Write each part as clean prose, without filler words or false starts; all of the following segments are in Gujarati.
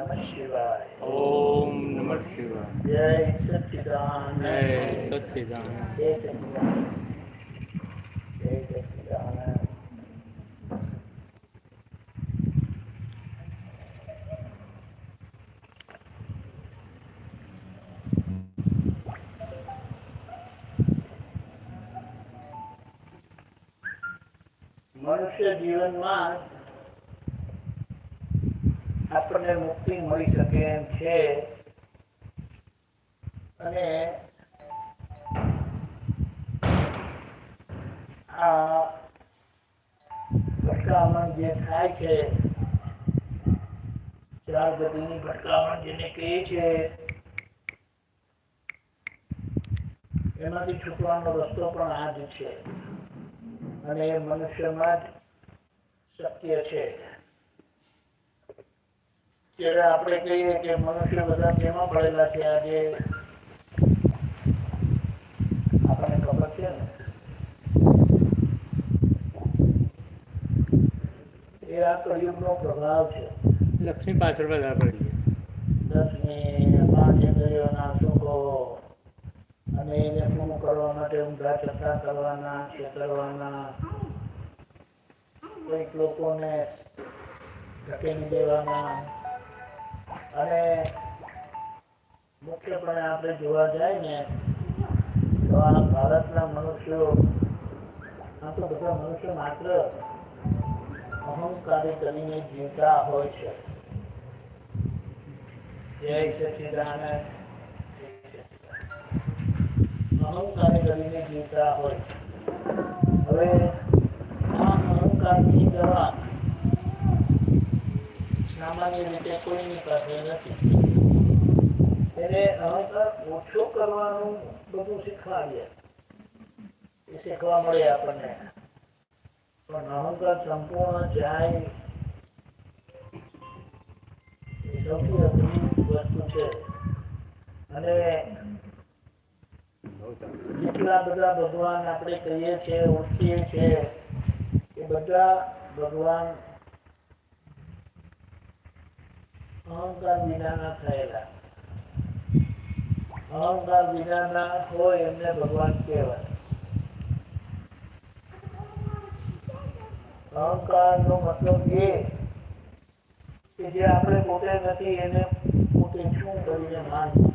નમઃ શિવાય. ઓમ નમઃ શિવાય. જય સચ્ચિદાનંદ. જય સચ્ચિદાનંદ. જય સચ્ચિદાનંદ. જય સચ્ચિદાનંદ. મનુષ્ય જીવનમાં આપણને મુક્તિ મળી શકે એમ છે અને આ ભટકામણ જે થાય છે, ચાર ગતિની ભટકામણ જેને કહે છે, એમાંથી છૂટવાનો રસ્તો પણ આ જ છે અને એ મનુષ્યમાં જ શક્ય છે. ત્યારે આપણે કહીએ કે મનુષ્ય બધા કેમાં પડેલા છે, આજે આપણને ખબર છે ને, એ આ કળિયુગનો પ્રભાવ છે. લક્ષ્મી પાછળ બધા પડી લક્ષ્મી, પાંચ ઇન્દ્રિયોના સુખો અને એને પૂરું કરવા માટે ઊંધા ચક્કા કરવાના, છેતરવાના, કોઈક લોકોને ધકેલી દેવાના અને મુખ્યપણે આપણે જોવા જાય ને તો આ ભારતના મનુષ્યો, આ તો બધા મનુષ્યો માત્ર અહંકારી કરીને જીવતા હોય છે. જય સચ્ચિદાનંદ. અહંકારી કરીને જીવતા હોય. હવે આ અહંકારની દવા સામાન્ય રીતે કોઈની પાસે નથી. એને અહંકાર ઓછો કરવાનું બધું શીખવાડીએ, એ શીખવા મળે આપણને. પણ અહંકાર સંપૂર્ણ જાય એ સૌથી અઘરી વસ્તુ છે. અને જેટલા બધા ભગવાન આપણે કહીએ છીએ, ઓળખીએ છીએ, એ બધા ભગવાન અહંકાર વિનાના થયેલા. અહંકાર વિનાના હોય એમને ભગવાન કહેવાય. અહંકારનો મતલબ એ કે જે આપણે પોતે નથી એને પોતે શું કરીને માનવું.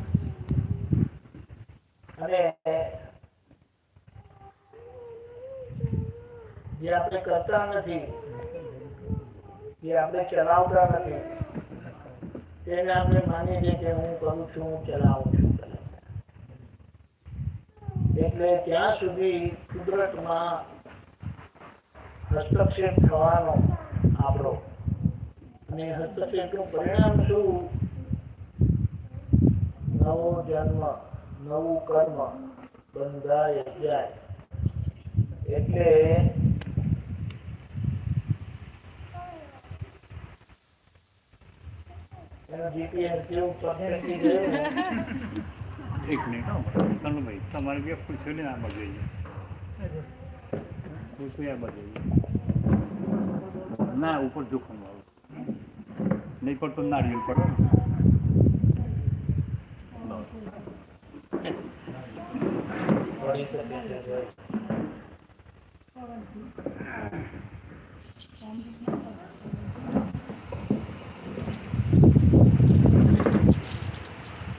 અને જે આપણે કરતા નથી, જે આપણે ચલાવતા નથી, તેને આપણે માનીએ છીએ કે હું કરું છું, હું ચલાવું છું. એટલે ત્યાં સુધી કુદરતમાં હસ્તક્ષેપ થવાનો આપણો, અને હસ્તક્ષેપનું પરિણામ શું? નવો જન્મ, નવું કર્મ બંધાય જાય. એટલે એનું જીપીએસ જેવું પરફેક્ટ થઈ ગયું ને. એક મિનિટ કનુભાઈ, તમારે બે પૂછ્યું ને આમાં જોઈએ, પૂછ્યું આમાં જોઈએ. ના ઉપર જોખમ આવું નહીં પડતો, નારિયેલ પડો ને. પડી શકે છે.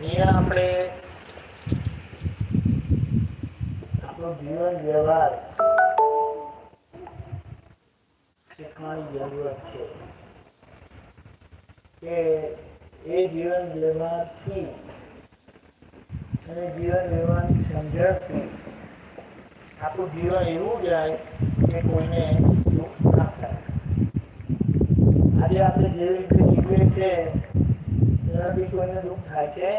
અહીંયા આપણે આપણો જીવન વ્યવહાર શીખવાની જરૂરત છે કે એ જીવન વ્યવહારથી અને જીવન વ્યવહારની સમજણથી આપણું જીવન એવું જાય કે કોઈને દુઃખ ના થાય. આજે આપણે જેવી રીતે જીવીએ છીએ એનાથી કોઈને દુઃખ થાય છે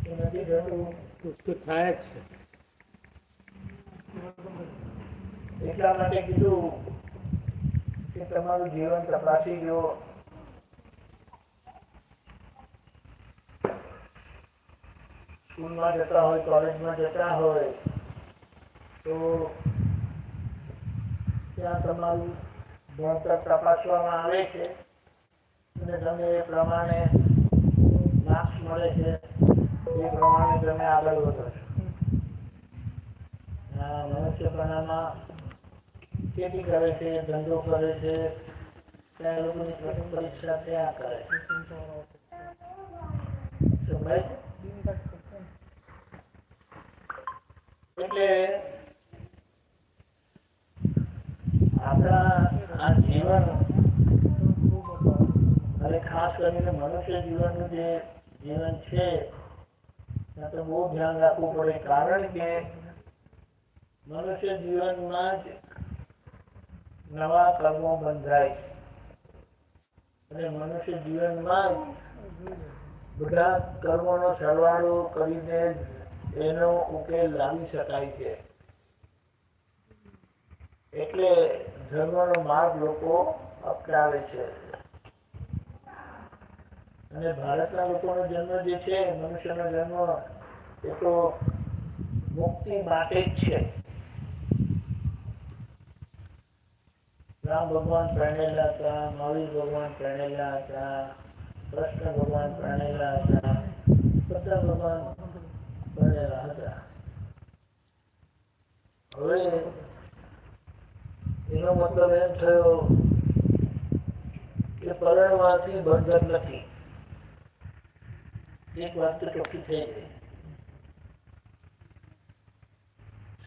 એ નથી થતું. દુઃખ તો થાય જ છે. એટલા માટે કીધું કે તમારું જીવન તપાસી જુઓ. સ્કૂલમાં જતા હોય, કોલેજમાં જતા હોય તો ત્યાં તમારું ભણતર તપાસવામાં આવે છે અને તમને એ પ્રમાણે માર્ક્સ મળે છે એ પ્રમાણે તમે આગળ વધો છો. મનુષ્યપણામાં ખેતી કરે છે, ધંધો કરે છે, ત્યાં એ લોકોની પ્રથમ પરીક્ષા ત્યાં કરે છે. સમજાય છે? એટલે આપણા આ જીવન અને ખાસ કરીને મનુષ્ય જીવનનું જે જીવન છે ત્યાં તો બહુ ધ્યાન રાખવું પડે, કારણ કે મનુષ્ય જીવનમાં જ નવા કર્મો બંધાય અને મનુષ્ય જીવનમાં જ બધા કર્મોનો સરવાળો કરીને એનો ઉકેલ લાવી શકાય છે. એટલે ધર્મનો માર્ગ લોકો અપનાવે છે. અને ભારતના લોકોનો જન્મ જે છે, મનુષ્યનો જન્મ એ તો મુક્તિ માટે જ છે. રામ ભગવાન પરણેલા હતા, મહાવીર ભગવાન પરણેલા હતા, કૃષ્ણ ભગવાન પરણેલા હતા, બધા ભગવાન પરણેલા હતા. હવે એનો મતલબ એમ થયો કે પરણવાથી બંધન નથી. એક વાત તો ચોખ્ખી થઈ ગઈ.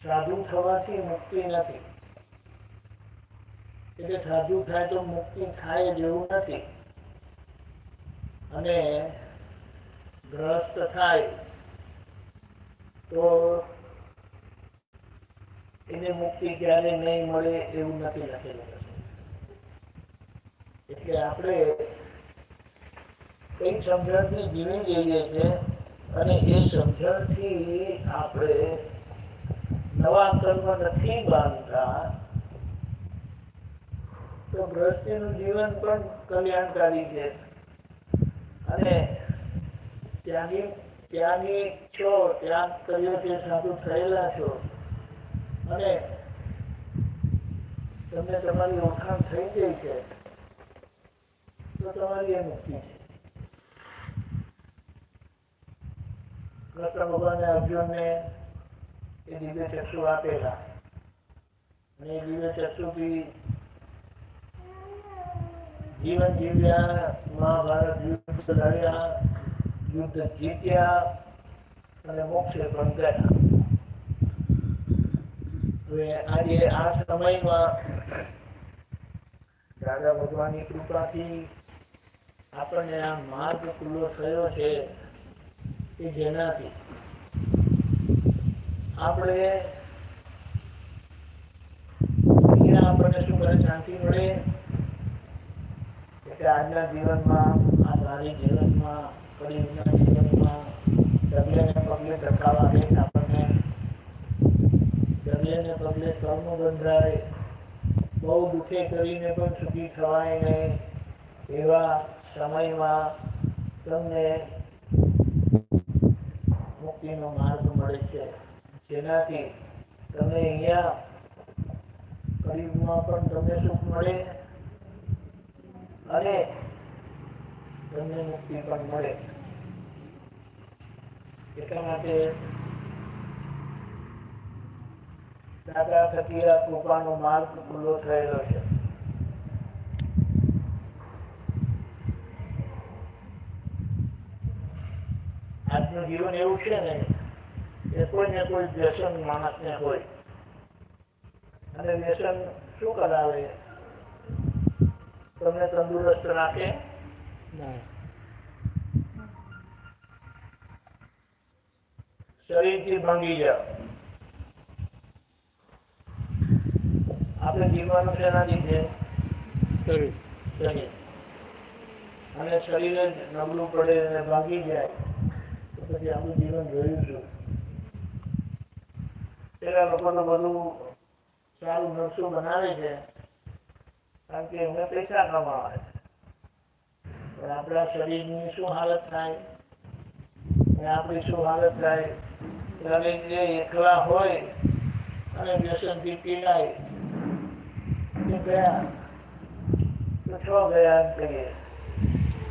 સાધુ થવાથી મુક્તિ નથી. એટલે સાધુ થાય તો મુક્તિ થાય જેવું નથી. અને ગ્રસ્ત થાય તો એને મુક્તિ ક્યારે નહીં મળે એવું નથી લખેલું. એટલે આપણે કઈ સમજણથી જીવી જઈએ છે અને એ સમજણથી આપણે નવા કર્મ નથી બાંધતા, તો ગૃહસ્થીનું જીવન પણ કલ્યાણકારી છે. અને ત્યાગી છો, ત્યાગ કર્યો છે, સાધુ થયેલા છો અને તમને તમારી ઓળખાણ થઈ ગઈ છે, તો તમારી એ મુક્તિ છે. કૃષ્ણ ભગવાને અર્જુનને એ દિવ્ય ચક્ષુ આપેલા અને એ દિવ્ય ચક્ષુથી જીવન જીવ્યા, મહાભારત યુદ્ધ લડ્યા, યુદ્ધ જીત્યા અને મોક્ષે પણ ગયા. હવે આજે આ સમયમાં દાદા ભગવાનની કૃપાથી આપણને આ માર્ગ ખુલ્લો થયો છે કે જેનાથી આપણે અહીંયા આપણને શું કરે, શાંતિ મળે. એટલે આજના જીવનમાં, આ સારી જીવનમાં, કળિયુગના જીવનમાં ડગલે ને પગલે ધક્કા વાગે આપણને, ડગલે ને પગલે કર્મ બંધાય, બહુ દુઃખે કરીને પણ સુખી થવાય નહીં એવા સમયમાં તમને મુક્તિનો માર્ગ મળે છે, જેનાથી તમે અહીંયા કળિયુગમાં પણ તમને સુખ મળે અને તમને મુક્તિ પણ મળે. એટલા માટે દાદા થકી આ કૃપાનો માર્ગ ખુલ્લો થયેલો છે. આજનું જીવન એવું છે ને કે કોઈ ને કોઈ વ્યસન માણસને હોય અને વ્યસન શું કરાવે? તમને તંદુરસ્ત રાખે નહીં, શરીરથી ભાંગી જાઓ. આપણે જીવવાનું શેનાથી છે? શરીર. અને શરીર જ નબળું પડે અને ભાંગી જાય તો પછી આપણું જીવન જોયું છું. પેલા લોકો તો બધું સારું નકશું બનાવે છે કારણ કે એમને પૈસા કમાવા છે. પણ આપણા શરીરની શું હાલત થાય અને આપણી શું હાલત થાય? ત્યારે જે એકલા હોય અને વ્યસનથી પીડાય તે ગયા તો છો ગયા એમ કહીએ.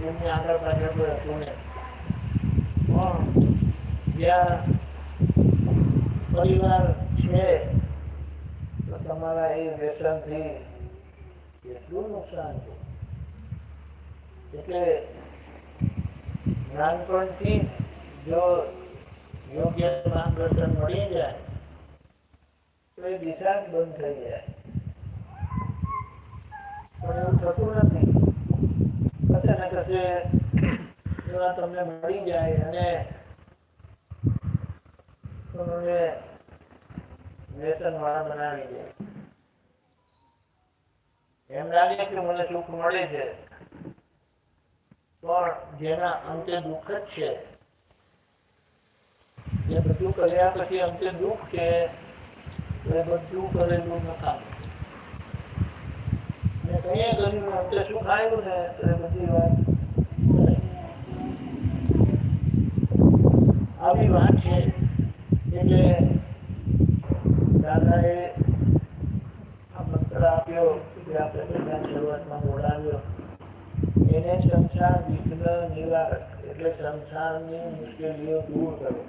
એમની આગળ પાછળ કોઈ હતું નહીં. પણ જ્યાં પરિવાર છે તો તમારા એ વ્યસનથી એટલું નુકસાન છે. એટલે નાનપણથી જો યોગ્ય માર્ગદર્શન મળી જાય તો એ દિશા જ બંધ થઈ જાય. પણ એવું થતું નથી. કશે ને કશે એવા તમને મળી જાય અને તમને વ્યસનવાળા બનાવી દે. એમ લાગે કે મને સુખ મળે છે, પણ જેના અંતે દુઃખ જ છે. એ બધું કર્યા પછી અંતે દુઃખ છે, એ બધું કરેલું નકામ. અને કહીએ કર્યું અંતે સુખ આવ્યું ને તો એ બધી વાત આવી વાત છે. એટલે દાદાએ આ મંત્ર આપ્યો જે આપણે પહેલા શરૂઆતમાં બોલાવ્યો, એને સંસાર વિઘ્ન નિવારક, એટલે સંસારની મુશ્કેલીઓ દૂર કરે.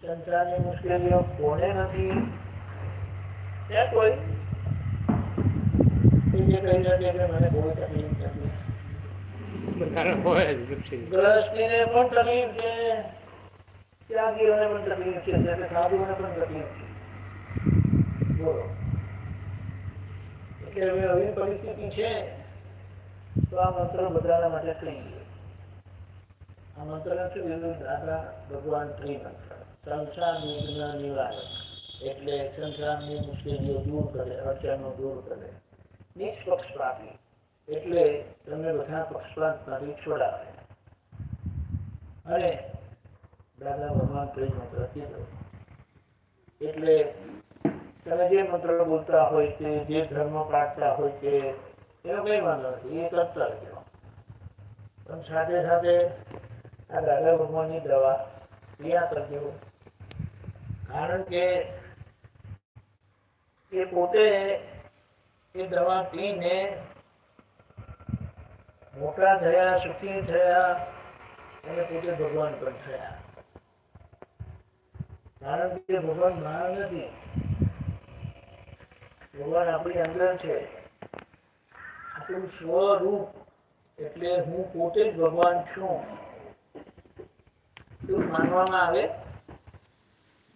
સંસારની મુશ્કેલીઓ કોને નથી? છે કોઈ કે જે કહી શકે કે મને કોઈ તકલીફ નથી? બધાને હોય જ નથી. ગ્રહસ્થીને પણ તકલીફ છે, ત્યાગીઓને પણ તકલીફ છે, એટલે સાધુઓને પણ તકલીફ છે. બોલો. એટલે હવે આવી પરિસ્થિતિ છે તો આ મંત્ર બધાના માટે થઈ ગયો. આ મંત્ર નથી વિરુદ્ધ દાદા ભગવાન ત્રિમંત્ર, સંસાર વિઘ્ન નિવારક, એટલે સંસારની મુશ્કેલીઓ દૂર કરે, અડચણો દૂર કરે. નિષ્પક્ષપાતી, એટલે તમે બધા પક્ષપાતમાંથી છોડાવે. અને દાદા ભગવાન ત્રિમંત્ર કીધો એટલે તમે જે મંત્ર બોલતા હોય કે જે ધર્મ પાળતા હોય કે એનો કઈ વાંધો નથી, એ કરતા રહેજો. પણ સાથે સાથે આ દાદા ભગવાનની દવા લ્યા કરજો. કારણ કે એ પોતે એ દવા પીને મોટા થયા, સુખી થયા અને પોતે ભગવાન પણ થયા. કારણ કે ભગવાન બહાર નથી, ભગવાન આપણી અંદર છે. આપણું સ્વરૂપ એટલે હું પોતે જ ભગવાન છું એવું માનવામાં આવે.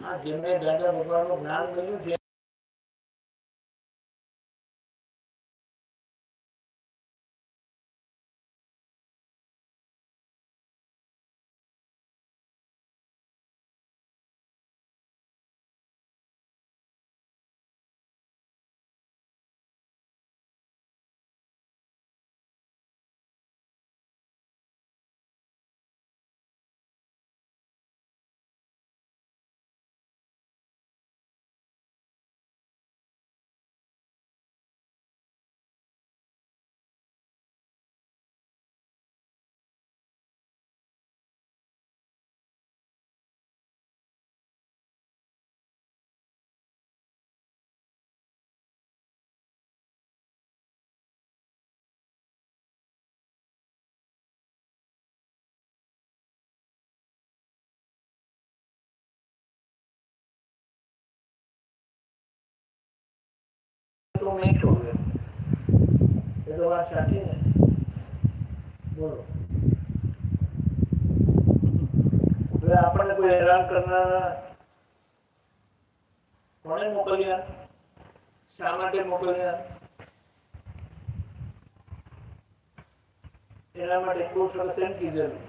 આ જેમને દાદા ભગવાનનું જ્ઞાન મળ્યું છે તો નહીં છોડવે. એ તો વાત સાચી ને? બોલો. હવે આપણને કોઈ હેરાન કરનારા કોને મોકલ્યા? શા માટે મોકલ્યા? એના માટે બહુ સરસ એમ કીધેલું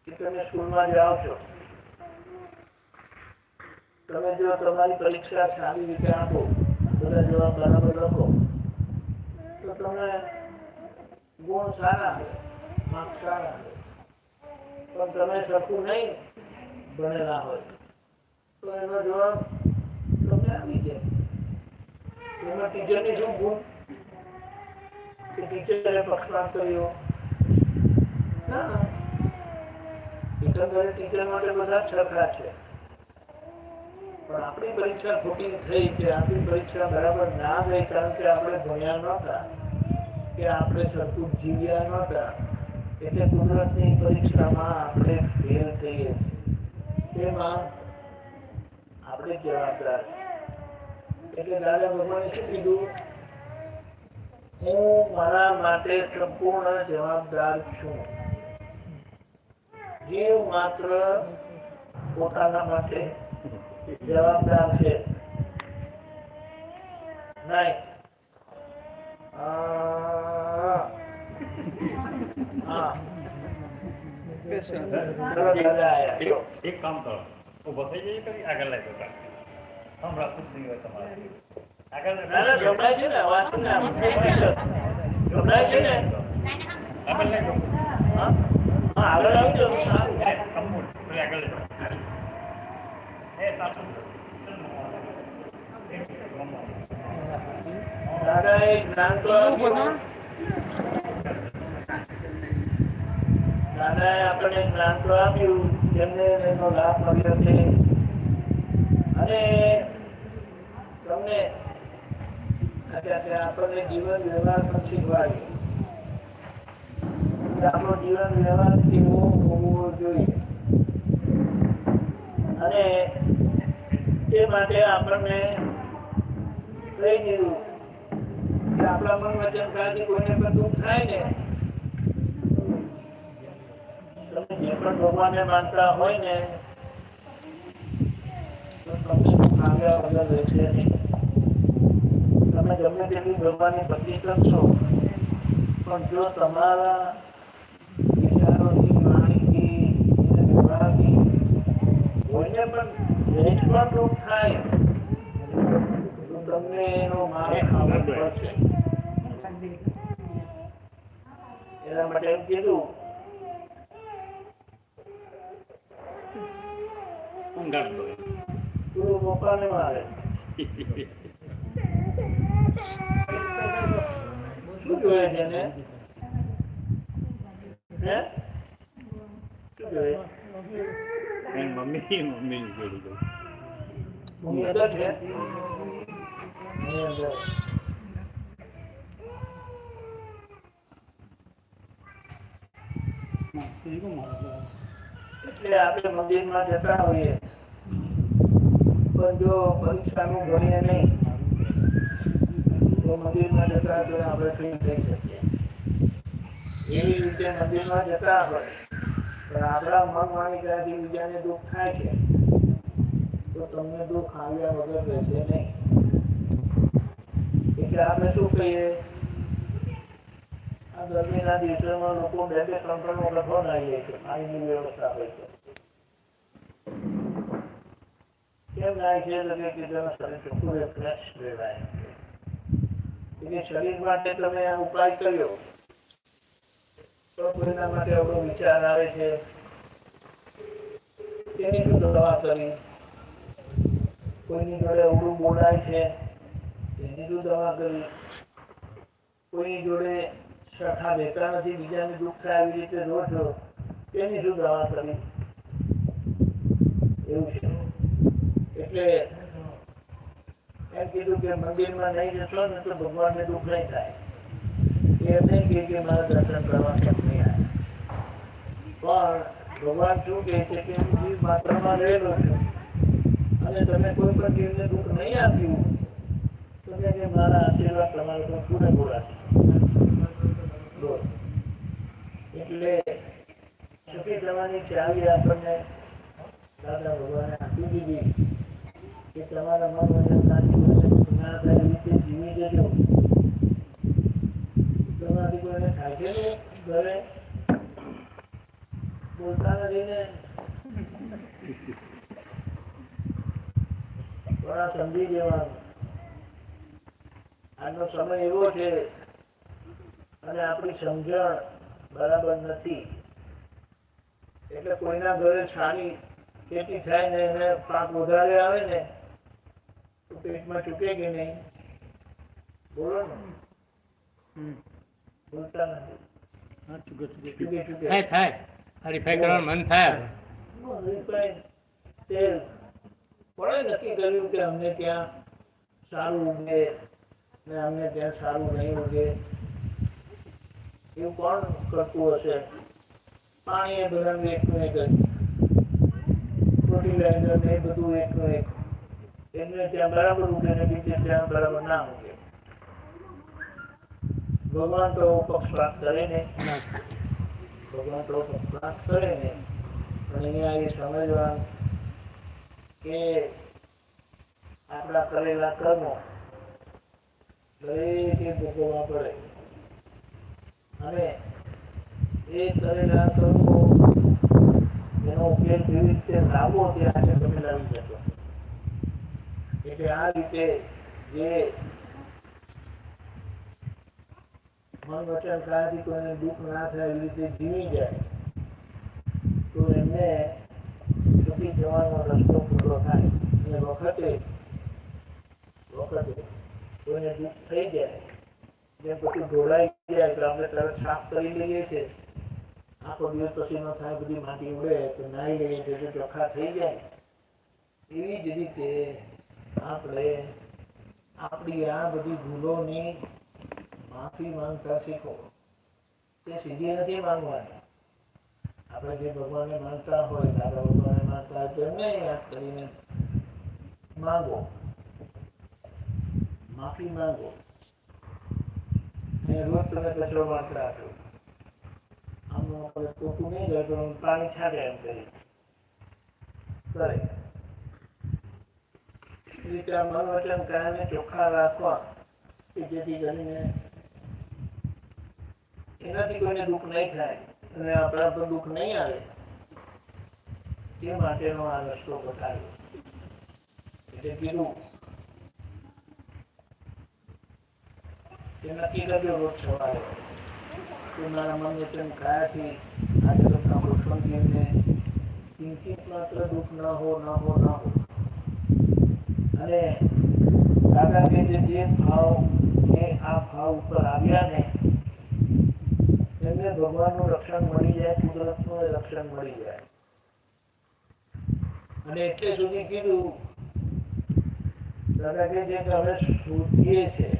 કે તમે સ્કૂલમાં જાઓ છો, તમે જો તમારી પરીક્ષા સારી રીતે આપો, બધા જવાબ બરાબર લખો તો તમને ગુણ સારા આવે, માર્ક્સ સારા આવે. પણ તમે સરખું નહીં ભણેલા હોય તો એનો જવાબ તમને આવી જાય. એમાં ટીચરની શું ભૂલ કે ટીચરે પક્ષપાત કર્યો? ના, એકંદરે ટીચર માટે બધા જ સરખા છે. પણ આપણી પરીક્ષા ખોટી થઈ કે આપણી પરીક્ષા બરાબર ના ગઈ કારણ કે આપણે ભણ્યા નહોતા, કે આપણે સરખું જીવ્યા નહોતા એટલે કુદરતની પરીક્ષામાં આપણે ફેલ થઈએ છીએ તેમાં આપણે જવાબદાર એટલે દાદા ભગવાને શું કીધું હું મારા માટે સંપૂર્ણ જવાબદાર છું જીવ માત્ર પોતાના માટે જવાબદાર છે નહીં હા ચલો દાદા આયા એક કામ કરો ઊભો થઈ જઈએ કરી આગળ લાગો હમણાં ખુશ નહીં હોય તમારે આગળ દાદા ગભરાય છે ને અવાજ ગભરાય છે ને આગળ લાગો હા આગળ આવજો સારું આગળ દાદાએ જ્ઞાન તો આપ્યું દાદાએ આપણને જ્ઞાન તો આપ્યું જેમને એનો લાભ મળ્યો છે અને તમને આપણને જીવન વ્યવહાર પણ શીખવાડ્યું આપણો જીવન વ્યવહાર કેવો હોવો જોઈએ અને તે માટે આપણને કહી દીધું કે આપણા મન વચન કાળજી કોઈને પણ દુઃખ થાય ને તમે જે પણ ભગવાનને માનતા હોય ને તો તમને દુઃખ આવ્યા વગર રહેશે નહીં તમે ગમે તેટલી ભગવાનની ભક્તિ કરશો પણ જો તમારા વિચારોની માહિતી અને વ્યવહારથી કોઈને પણ સહેજ પણ દુઃખ થાય તો તમને એનો માર ખાવો પડશે એના માટે એમ કીધું તું પપ્પાને મારે શું જોઈએ છે ને હે શું જોઈએ મમ્મી જોડી દઉં મમ્મી અંદર છે અંદર એટલે આપણે મંદિરમાં જતા હોઈએ પણ જો પરીક્ષાનું ભણીએ નહીં તો મંદિરમાં જતા તો આપણે ફ્રી થઈ શકીએ એવી રીતે મંદિરમાં જતા હોય પણ આપણા મન માનીતાથી બીજાને દુઃખ થાય છે તો તમને દુઃખ આવ્યા વગર રહેશે નહીં એટલે આપણે શું કહીએ આ ગરમીના દિવસોમાં લોકો બે બે ત્રણ ત્રણ વખત બનાવીએ છે પાણીની વ્યવસ્થા હોય છે કેમ થાય છે તો કે તેના શરીર ચોખ્ખું ફ્રેશ રહેવાય એટલે શરીર માટે તમે આ ઉપાય કર્યો તો કોઈના માટે એવડો વિચાર આવે છે તેની શું દવા કરી કોઈની જોડે અવળું બોલાય છે તેની શું દવા કરી કોઈની જોડે સરખા રહેતા નથી બીજાને દુઃખ થાય આવી રીતે રહો છો તેની શું દવા કરી એવું છે એટલે એમ કીધું કે મંદિરમાં નહીં જશો ને તો ભગવાનને દુઃખ નહીં થાય એ નહીં કે મારા દર્શન કરવા કેમ નહીં આવે પણ ભગવાન શું કહે છે કે હું જીવ માત્રામાં રહેલો છું અને તમે કોઈ પણ જીવને દુઃખ નહીં આપ્યું તો કે મારા આશીર્વાદ તમારા પર પૂરેપૂરા છે એટલે સુખી થવાની ચાવી આપણને દાદા ભગવાને આપી દીધી કે તમારા મન વચન તમારા રીતે જીવી જજો તમારાથી કોઈને થાય છે ને ઘરે બોલતા નથી ને થોડા સમજી જવાનું આજનો સમય એવો છે અને આપણી સમજણ બરાબર નથી એટલે કોઈના ઘરે છાણી ખેતી થાય ને એને પાક વધારે આવે ને તો પેટમાં ચૂકે કે નહીં બોલો ને બોલતા નથી થાય હરીફાઈ કરવાનું મન થાય તે કોણે નક્કી કર્યું કે અમને ત્યાં સારું ઉગે ને અમને ત્યાં સારું નહીં ઉગે એવું કોણ કરતું હશે? પાણી એ બધાનું એકનું એક જ, ફર્ટિલાઇઝર ને એ બધું એકનું એક, એમને ત્યાં બરાબર ઉગે ને બીજે ત્યાં બરાબર ના ઉગે. ભગવાન તો પક્ષપાત કરે ને, ના. ભગવાન તો પક્ષપાત કરે ને, પણ અહીંયા એ સમજવાનું કે આપણા કરેલા કર્મો દરેકે ભોગવવા પડે, અને એ કરેલા કર્મો એનો ઉકેલ કેવી રીતે લાવવો તે આજે તમે લાવી શકો. એટલે આ રીતે જે મન વચન કાયાથી કોઈને દુઃખ ના થાય એવી રીતે જીવી જાય તો એમને સુખી જવાનો રસ્તો પૂરો થાય. અને વખતે કોઈને દુઃખ થઈ જાય, જેમ પછી ઢોળાઈ જાય તો આપણે તરત સાફ કરી લઈએ છીએ, આખો દિવસ પછી ન થાય, બધી માટી ઉડે તો નાહી લઈએ છીએ, ચોખ્ખા થઈ જાય. એવી જ રીતે આપણે આપણી આ બધી ભૂલોની માફી માંગતા શીખો. તે સીધી નથી માંગવાની. આપણે જે ભગવાનને માનતા હોય, દાદા ભગવાનને માનતા હોય, તેમને યાદ કરીને માંગો, માફી માંગો. રોજ તમે કચરો માત્ર આપો, આમ ખોટું નહીં જાય તો પાણી છાંટે એમ કરી કરે. એ રીતે આ મન વચન કાયાને ચોખ્ખા રાખવા કે જેથી કરીને એનાથી કોઈને દુઃખ નહીં થાય અને આપણા પર દુઃખ નહીં આવે, તે માટેનો આ રસ્તો બતાવ્યો. એટલે કીધું કે નક્કી કરજો રોજ સવારે કે મારા મન વચન કાયાથી આ જગતના પુરુષોત્તમને કિંચિત માત્ર દુઃખ ન હો. અને દાદા કે જે ભાવ એ આ ભાવ ઉપર આવ્યા ને એમને ભગવાનનું રક્ષણ મળી જાય, કુદરતનું રક્ષણ મળી જાય. અને એટલે સુધી કીધું દાદા કે જે અમે શોધીએ છીએ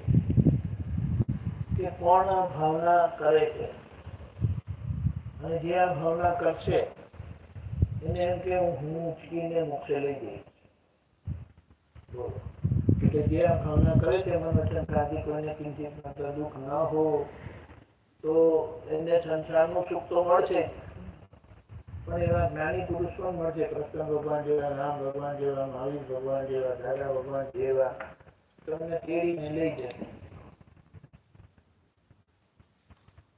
કે કોણ આ ભાવના કરે છે, અને જે આ ભાવના કરશે એને એમ કે હું ઉચકીને મોક્ષે લઈ જઈશ. એટલે જે આ ભાવના કરે છે મન વચન કાયાથી કોઈને કિંચિત માત્ર દુઃખ ન હો, તો એમને સંસારનું સુખ તો મળશે, પણ એવા જ્ઞાની પુરુષ પણ મળશે. કૃષ્ણ ભગવાન જેવા, રામ ભગવાન જેવા, મહાવીર ભગવાન જેવા, દાદા ભગવાન જેવા તમને તેડીને લઈ જાય.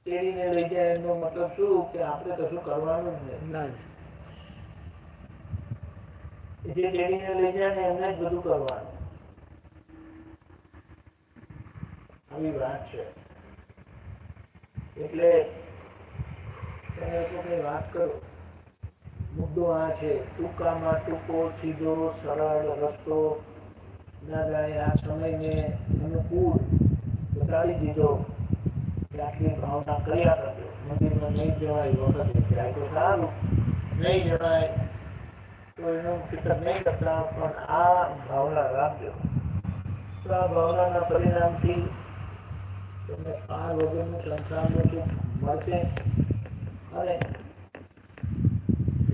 તેડીને લઈ જાય એનો મતલબ શું કે આપણે કશું કરવાનું જ નહીં. ના. જે તેડીને લઈ જાય ને એમને જ બધું કરવાનું. આવી વાત છે. એટલે તમે વાત કરો, મુદ્દો આ છે. ટૂંકામાં ટૂંકો, સીધો, સરળ રસ્તો દાદાએ આ સમયને અનુકૂળ બતાવી દીધો. આટલી ભાવના કર્યા કરજો. મંદિરમાં નહીં જવાય વખતે જાય તો સારું, નહીં જવાય તો એનું ફિકર નહીં કરતા, પણ આ ભાવના રાખજો. તો આ ભાવનાના પરિણામથી તમને આ વગરનું સંસારનું સુખ મળશે અને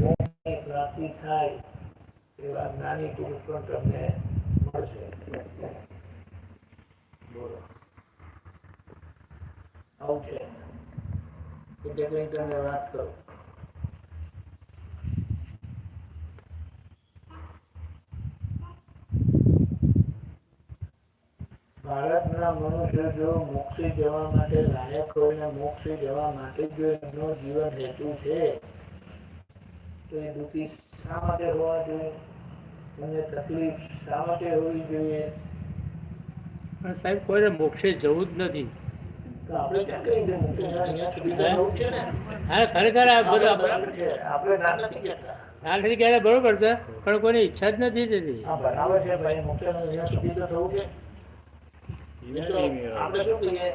મોક્ષની પ્રાપ્તિ થાય એવા જ્ઞાની પુરુષ પણ તમને મળશે. બોલો, આવું છે. એટલે કંઈ તમને વાત કરું. ભારતના મનુષ્ય જો મોક્ષે જવા માટે લાયક હોય ને મોક્ષે જવા માટે જો એમનો જીવન હેતુ છે તો એ દુઃખી શા માટે હોવા જોઈએ? એમને તકલીફ શા માટે હોવી જોઈએ? પણ સાહેબ કોઈને મોક્ષે જવું જ નથી. તો આપણે ક્યાં કઈ દે મોક્ષે અહીંયા સુધી જવું છે ને. હા, ખરેખર આ બધા બરાબર છે. આપણે ના નથી કહેતા. આ નથી કહેતા, બરોબર છે, પણ કોઈની ઈચ્છા જ નથી થતી. હા, બરાબર છે ભાઈ. મોક્ષે અહીંયા સુધી તો થવું છે. આપણે શું કહીએ,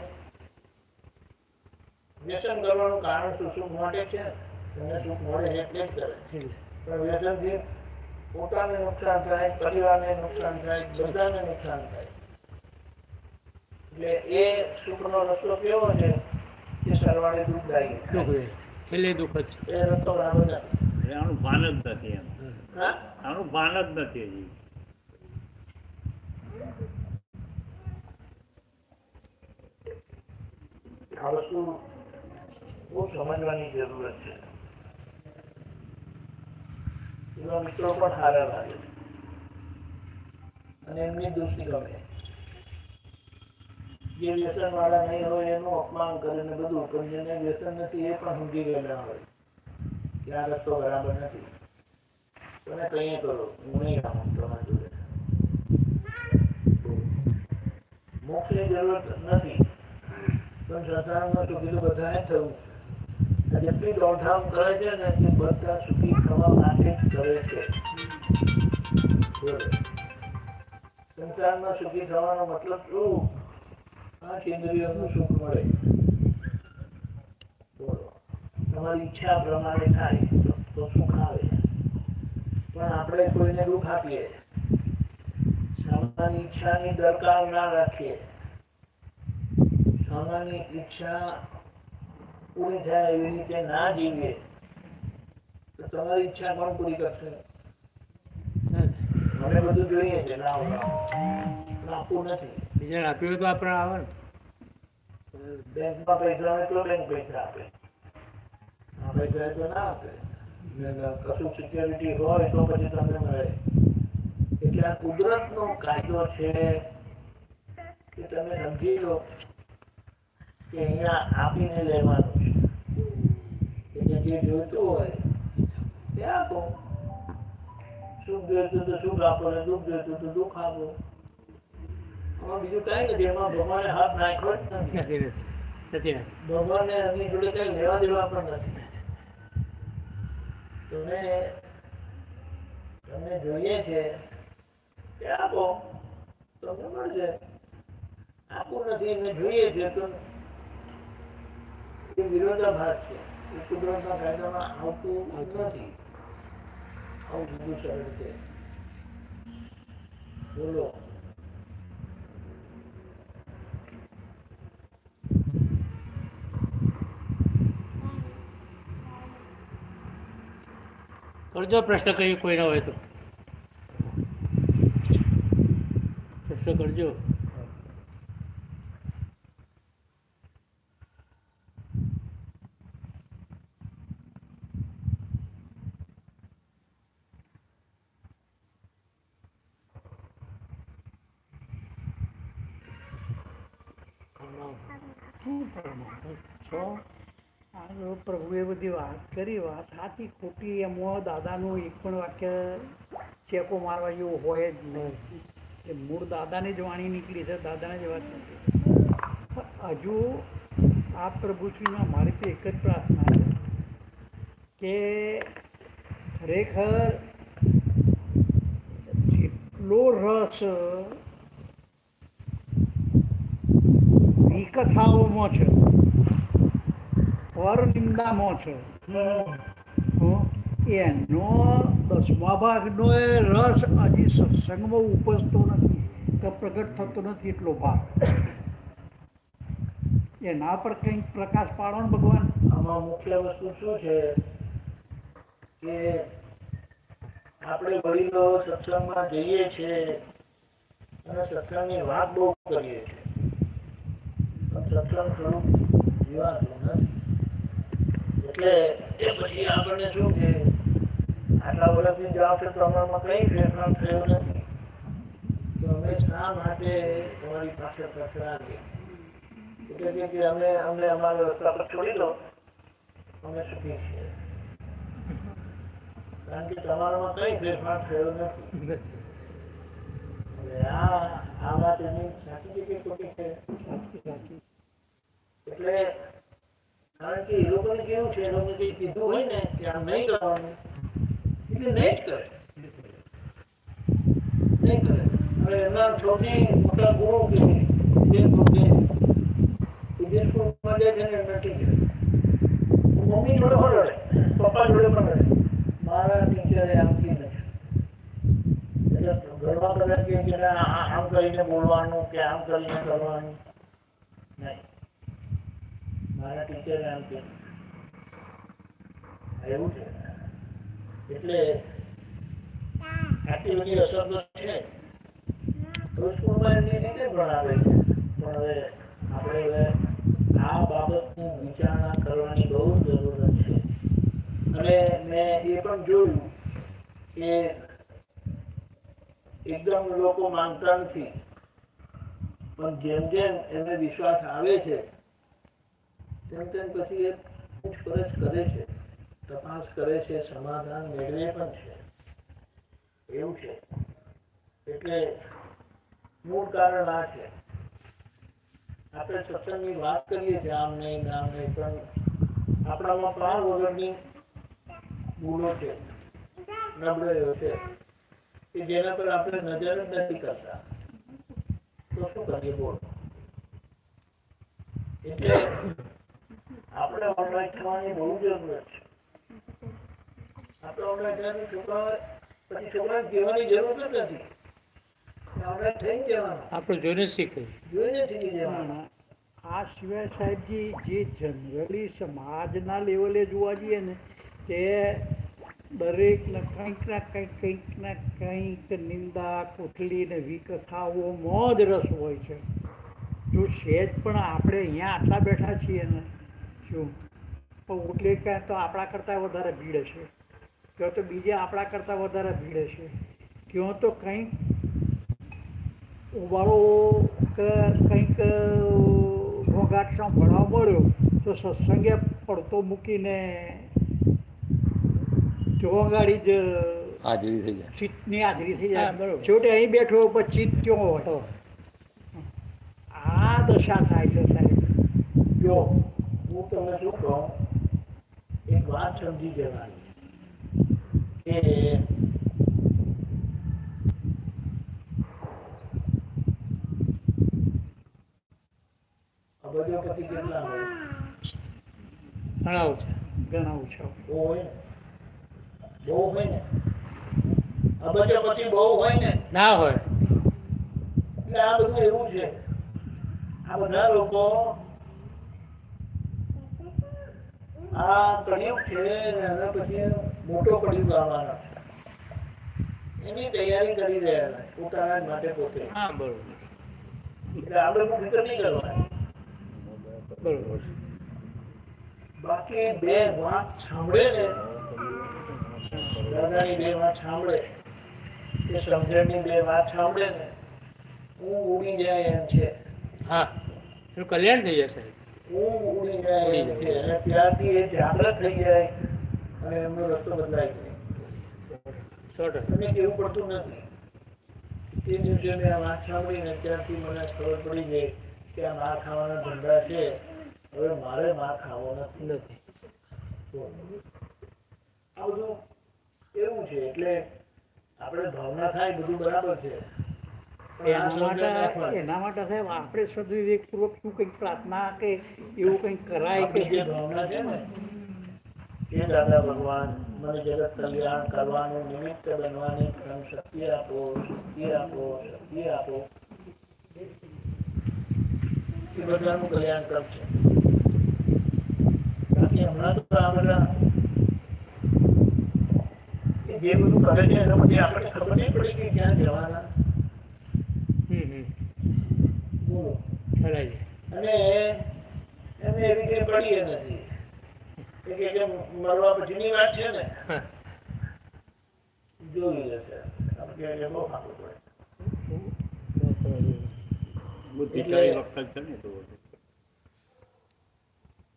વ્યસન કરવાનું કારણ શું? સુખ માટે છે. તમને સુખ મળે એટલે જ કરે. પણ વ્યસનથી પોતાને નુકસાન થાય, પરિવારને નુકસાન થાય, બધાને નુકસાન થાય. એટલે એ સુખનો રસ્તો કેવો છે કે સરવાળે દુઃખદાયી દુઃખ રહે. છેલ્લે દુઃખ જ છે. એ રસ્તો બરાબર નથી. એટલે આનું ભાન જ નથી એમ. હા આનું ભાન જ નથી હજી. આ વસ્તુ બહુ સમજવાની જરૂરત છે. એવા મિત્રો પણ સારા લાગે છે અને એમની દોસ્તી ગમે. જે વ્યસન વાળા નહીં હોય એનું અપમાન કરે ને બધું, પણ જેને વ્યસન નથી એ પણ સમજી ગયેલા હોય કે આ રસ્તો બરાબર નથી. તમે કહીએ કરો હું નહીં આવું તમારી જોડે. મોક્ષની જરૂરત નથી, પણ સંસારમાં તો કીધું બધાએ થવું. આ જેટલી દોડધામ કરે છે ને તે બધા સુખી થવા માટે જ કરે છે. બોલો, સંસારમાં સુખી થવાનો મતલબ શું? પાંચ ઇન્દ્રિયોનું સુખ મળે. બોલો, તમારી ઈચ્છા પ્રમાણે થાય તો સુખ આવે. પણ આપણે કોઈને દુઃખ આપીએ, સામાન્ય ઈચ્છાની દરકાર ના રાખીએ, સામાન્ય ઈચ્છા પૂરી થાય એવી રીતે ના જીવીએ તો તમારી ઈચ્છા કોણ પૂરી કરશે? મને બધું જોઈએ છે, ના આપવું નથી. બીજાને આપ્યું તો આપણે આવે ને. બેંકમાં પૈસા હોય તો બેંક પૈસા આપે, આ પૈસા હોય તો ના આપે. કશું સિક્યોરિટી હોય તો પછી તમને મળે. એટલે આ કુદરતનો કાયદો છે કે તમે સમજી લો કે અહીંયા આપીને લેવાનું છે. એટલે જે જોઈતું હોય તે આપો. સુખ જોઈતું તો સુખ આપો ને દુઃખ જોઈતું તો દુઃખ આપો. આમાં બીજું કઈ નથી. એમાં ભગવાને હાથ નાખ્યો જ નથી. નથી નથી નથી નથી. ભગવાનને એમની જોડે કઈ લેવા દેવા પણ નથી. તમને જોઈએ છે કે આપો તમને મળશે. આપવું નથી એમને જોઈએ છે તો એ વિરોધાભાસ છે. એ કુદરતના કાયદામાં આવતું નથી. આવું બીજું સરળ છે. બોલો, કરજો પ્રશ્ન કઈ કોઈ ના હોય તો પ્રશ્ન કરજો. આ પ્રભુએ બધી વાત કરી, વાત સાચી ખોટી એમાં દાદાનું એક પણ વાક્ય ચેકો મારવા જેવું હોય જ નહીં. એ મૂળ દાદાની જ વાણી નીકળી છે, દાદાને જ વાત નથી. પણ હજુ આ પ્રભુશ્રીમાં મારી તો એક જ પ્રાર્થના છે કે ખરેખર જેટલો રસ વિકથાઓમાં છે, પર નિંદામાં છે, એનો 10મા ભાગનો એ રસ હજી સત્સંગમાં ઉપજતો નથી કે પ્રગટ થતો નથી. એટલો ભાગ એના પર કંઈક પ્રકાશ પાડો ને ભગવાન. આમાં મુખ્ય વસ્તુ શું છે કે આપણે વડીલો સત્સંગમાં જઈએ છીએ અને સત્સંગની વાત બહુ કરીએ છીએ, પણ સત્સંગ સ્વરૂપ જીવાતું નથી. એટલે એ પછી આપણને શું કે આટલા વર્ષથી જાઓ છો તો અમારામાં કઈ ફેરફાર થયો નથી, તો અમે શા માટે તમારી પાસે પકડાવીએ? એટલે કે અમને અમારા રસ્તા પર છોડી દો, અમે સુખી છીએ. કારણ કે તમારામાં કઈ ફેરફાર થયો નથી. એટલે આ વાત એની સાચી છે કે ખોટી છે? એટલે કારણ કે એ લોકોને કેવું છે, એ લોકોને કંઈ કીધું હોય ને કે આમ નહીં કરવાનું એટલે નહીં જ કરે, નહીં કરે. હવે એમના સૌથી મોટા ગુરુ કે જે સ્કૂલમાં જાય છે ને એમ નથી કરે. મમ્મી જોડે પણ રડે, પપ્પા જોડે પણ રડે, મારા ટીચરે આમ કીધું. એટલે ઘરમાં બધા કહે કે આમ કરીને બોલવાનું કે આમ કરીને કરવાનું નહીં. મારા ટીચરે આમ કે એવું છે. એટલે આટલી બધી અસર તો છે. તો સ્કૂલમાં એમની રીતે ભણાવે છે, પણ હવે આપણે હવે આ બાબતની વિચારણા કરવાની બહુ જરૂરત છે. અને મેં એ પણ જોયું કે એકદમ લોકો માનતા નથી, પણ જેમ જેમ એને વિશ્વાસ આવે છે તેમ તેમ પછી એ પૂછપરછ કરે છે, તપાસ કરે છે, સમાધાન મેળવે પણ છે. એવું છે. એટલે મૂળ કારણ આ છે. આપણે સત્સંગની વાત કરીએ છીએ, આમ નહીં આમ નહીં, પણ આપણામાં પાર વગરની ભૂલો છે, નબળાઈઓ છે કે જેના પર આપણે નજર જ નથી કરતા. તો શું કરીએ બોલ? એટલે આપણે ઓનલાઈન થવાની બહુ જરૂરત છે. આપણે ઓનલાઈન છોકરા પછી છોકરાને કહેવાની જરૂર જ નથી. ઓનલાઈન થઈ જવાનું, આપણે જોઈને શીખે. જોઈને શીખી જવાનું. આ સિવાય સાહેબજી જે જનરલી સમાજના લેવલે જોવા જઈએ ને, તે દરેકને કંઈક ના કંઈક નિંદા કોથળી ને વિકથાઓમાં જ રસ હોય છે. જો સહેજ પણ આપણે અહીંયા આટલા બેઠા છીએ ને, શું પણ એટલે ક્યાં તો આપણા કરતાં વધારે ભીડ હશે, ક્યાં તો બીજા આપણા કરતાં વધારે ભીડ હશે, ક્યાં તો કંઈક ઉબાળો કે કંઈક ઘોંઘાટનો ભણાવ મળ્યો તો સત્સંગે પડતો મૂકીને ચોગાડી જ હાજરી થઈ જાય. ચિત્તની હાજરી થઈ જાય. બરોબર. છેવટે અહીં બેઠો પછી ચિત્ત ક્યાં હોય? આ દશા થાય છે સાહેબ. જો હું તમને શું કહું, એક વાત સમજી જવાની કે અબજોપતિ કેટલા હોય? ઘણા ઓછા. ઘણા ઓછા. બહુ હોય ને, બહુ હોય ને, અબજોપતિ બહુ હોય ને, ના હોય. એટલે આ બધું એવું છે. આ બધા લોકો આ કળિયુગ છે ને એના પછી મોટો કળિયુગ આવવાનો છે, એની તૈયારી કરી રહ્યા છે પોતાના જ માટે પોતે. હા, બરોબર. એટલે આપણે કોઈ ફિકર નહીં કરવાની. બરોબર. બાકી બે વાત સાંભળે ને, દાદાની બે વાત સાંભળે કે સમજણની બે વાત સાંભળે ને, હું ઉડી જાય એમ છે. હા, એનું કલ્યાણ થઈ જશે. હું ઉડી જાય એમ છે. અને ત્યારથી એ જાગૃત થઈ જાય અને એમનો રસ્તો બદલાય જાય. 100%. મને કેવું પડતું નથી. તે દિવસે મેં આ વાત સાંભળીને ત્યારથી મને ખબર પડી ગઈ કે આ માર ખાવાના ધંધા છે, હવે મારે માર ખાવો નથી. આ બધું એવું છે. એટલે આપણે ભાવના થાય બધું બરાબર છે, પણ આ સમજણ રાખવાની. એના માટે સાહેબ આપણે સદવિવેકપૂર્વક શું કંઈક પ્રાર્થના કે એવું કંઈક કરાય કે આપણી જે ભાવના છે ને, હે દાદા ભગવાન, મને જગત કલ્યાણ કરવાનું નિમિત્ત બનવાની ક્રમ શક્તિ આપો, શક્તિ આપો, શક્તિ આપો. એ બધાનું કલ્યાણ કરશે. બાકી હમણાં તો આ બધા જે બધું કરે છે એના પછી આપણને ખબર નહીં પડી કે ક્યાં જવાના. બોલો. ખરાય છે. અને એમને એવી કઈ પડી નથી કે મરવા પછીની વાત છે ને, હા. જોઈ લેશે. આપણે બહુ ખાવું પડે. બુદ્ધિશાળી વખત છે ને તો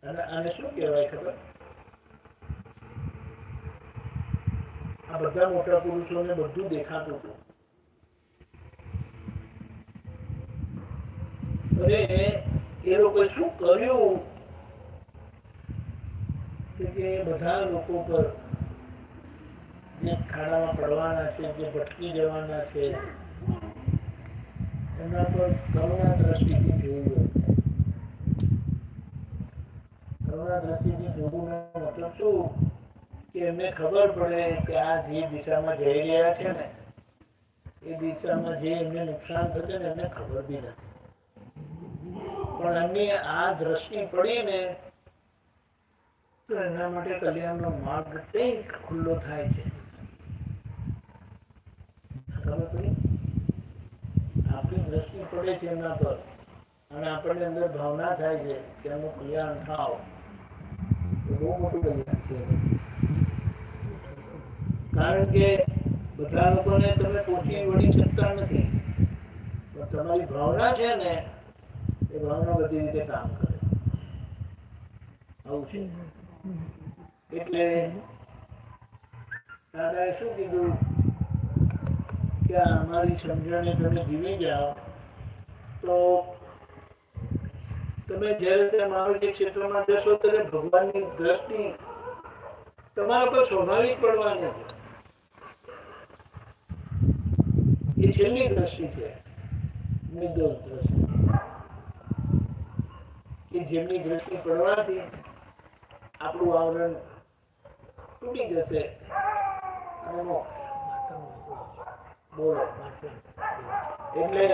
અને આને શું કહેવાય ખબર? આ બધા મોટા પુરુષોને બધું દેખાતું હતું. અરે એ લોકો શું કર્યું કે બધા લોકો પર જે ખાડામાં પડવાના છે, જે ભટકી જવાના છે, એમના પર કરુણા દ્રષ્ટિથી જોયું. કરુણા દ્રષ્ટિથી જોવું મતલબ શું કે એમને ખબર પડે કે આ જે દિશામાં જઈ રહ્યા છે ને, એ દિશામાં જે એમને નુકસાન થશે ને એમને ખબર બી નથી, પણ એમની આ દ્રષ્ટિ પડી ને તો એના માટે કલ્યાણનો માર્ગ કંઈક ખુલ્લો થાય છે. ખબર પડી? આપણી દ્રષ્ટિ પડે છે એમના પર અને આપણને અંદર ભાવના થાય છે કે એનું કલ્યાણ થાવ, એ બહુ મોટું કલ્યાણ છે. કારણ કે બધા લોકોને તમે પહોંચી વળી શકતા નથી, પણ તમારી ભાવના છે ને એ ભાવના બધી રીતે કામ કરે. આવું છે. એટલે દાદાએ શું કીધું કે અમારી સમજણે તમે જીવી જાઓ તો તમે જ્યારે ત્યાં મહાવીર ક્ષેત્રમાં જશો ત્યારે ભગવાનની દ્રષ્ટિ તમારા પર સ્વાભાવિક પડવાની છે. એ છેલ્લી દ્રષ્ટિ છે, નિર્દોષ દ્રષ્ટિ, કે જેમની દ્રષ્ટિ પડવાથી આપણું આવરણ તૂટી જશે અને મોક્ષ. બોલો. એટલે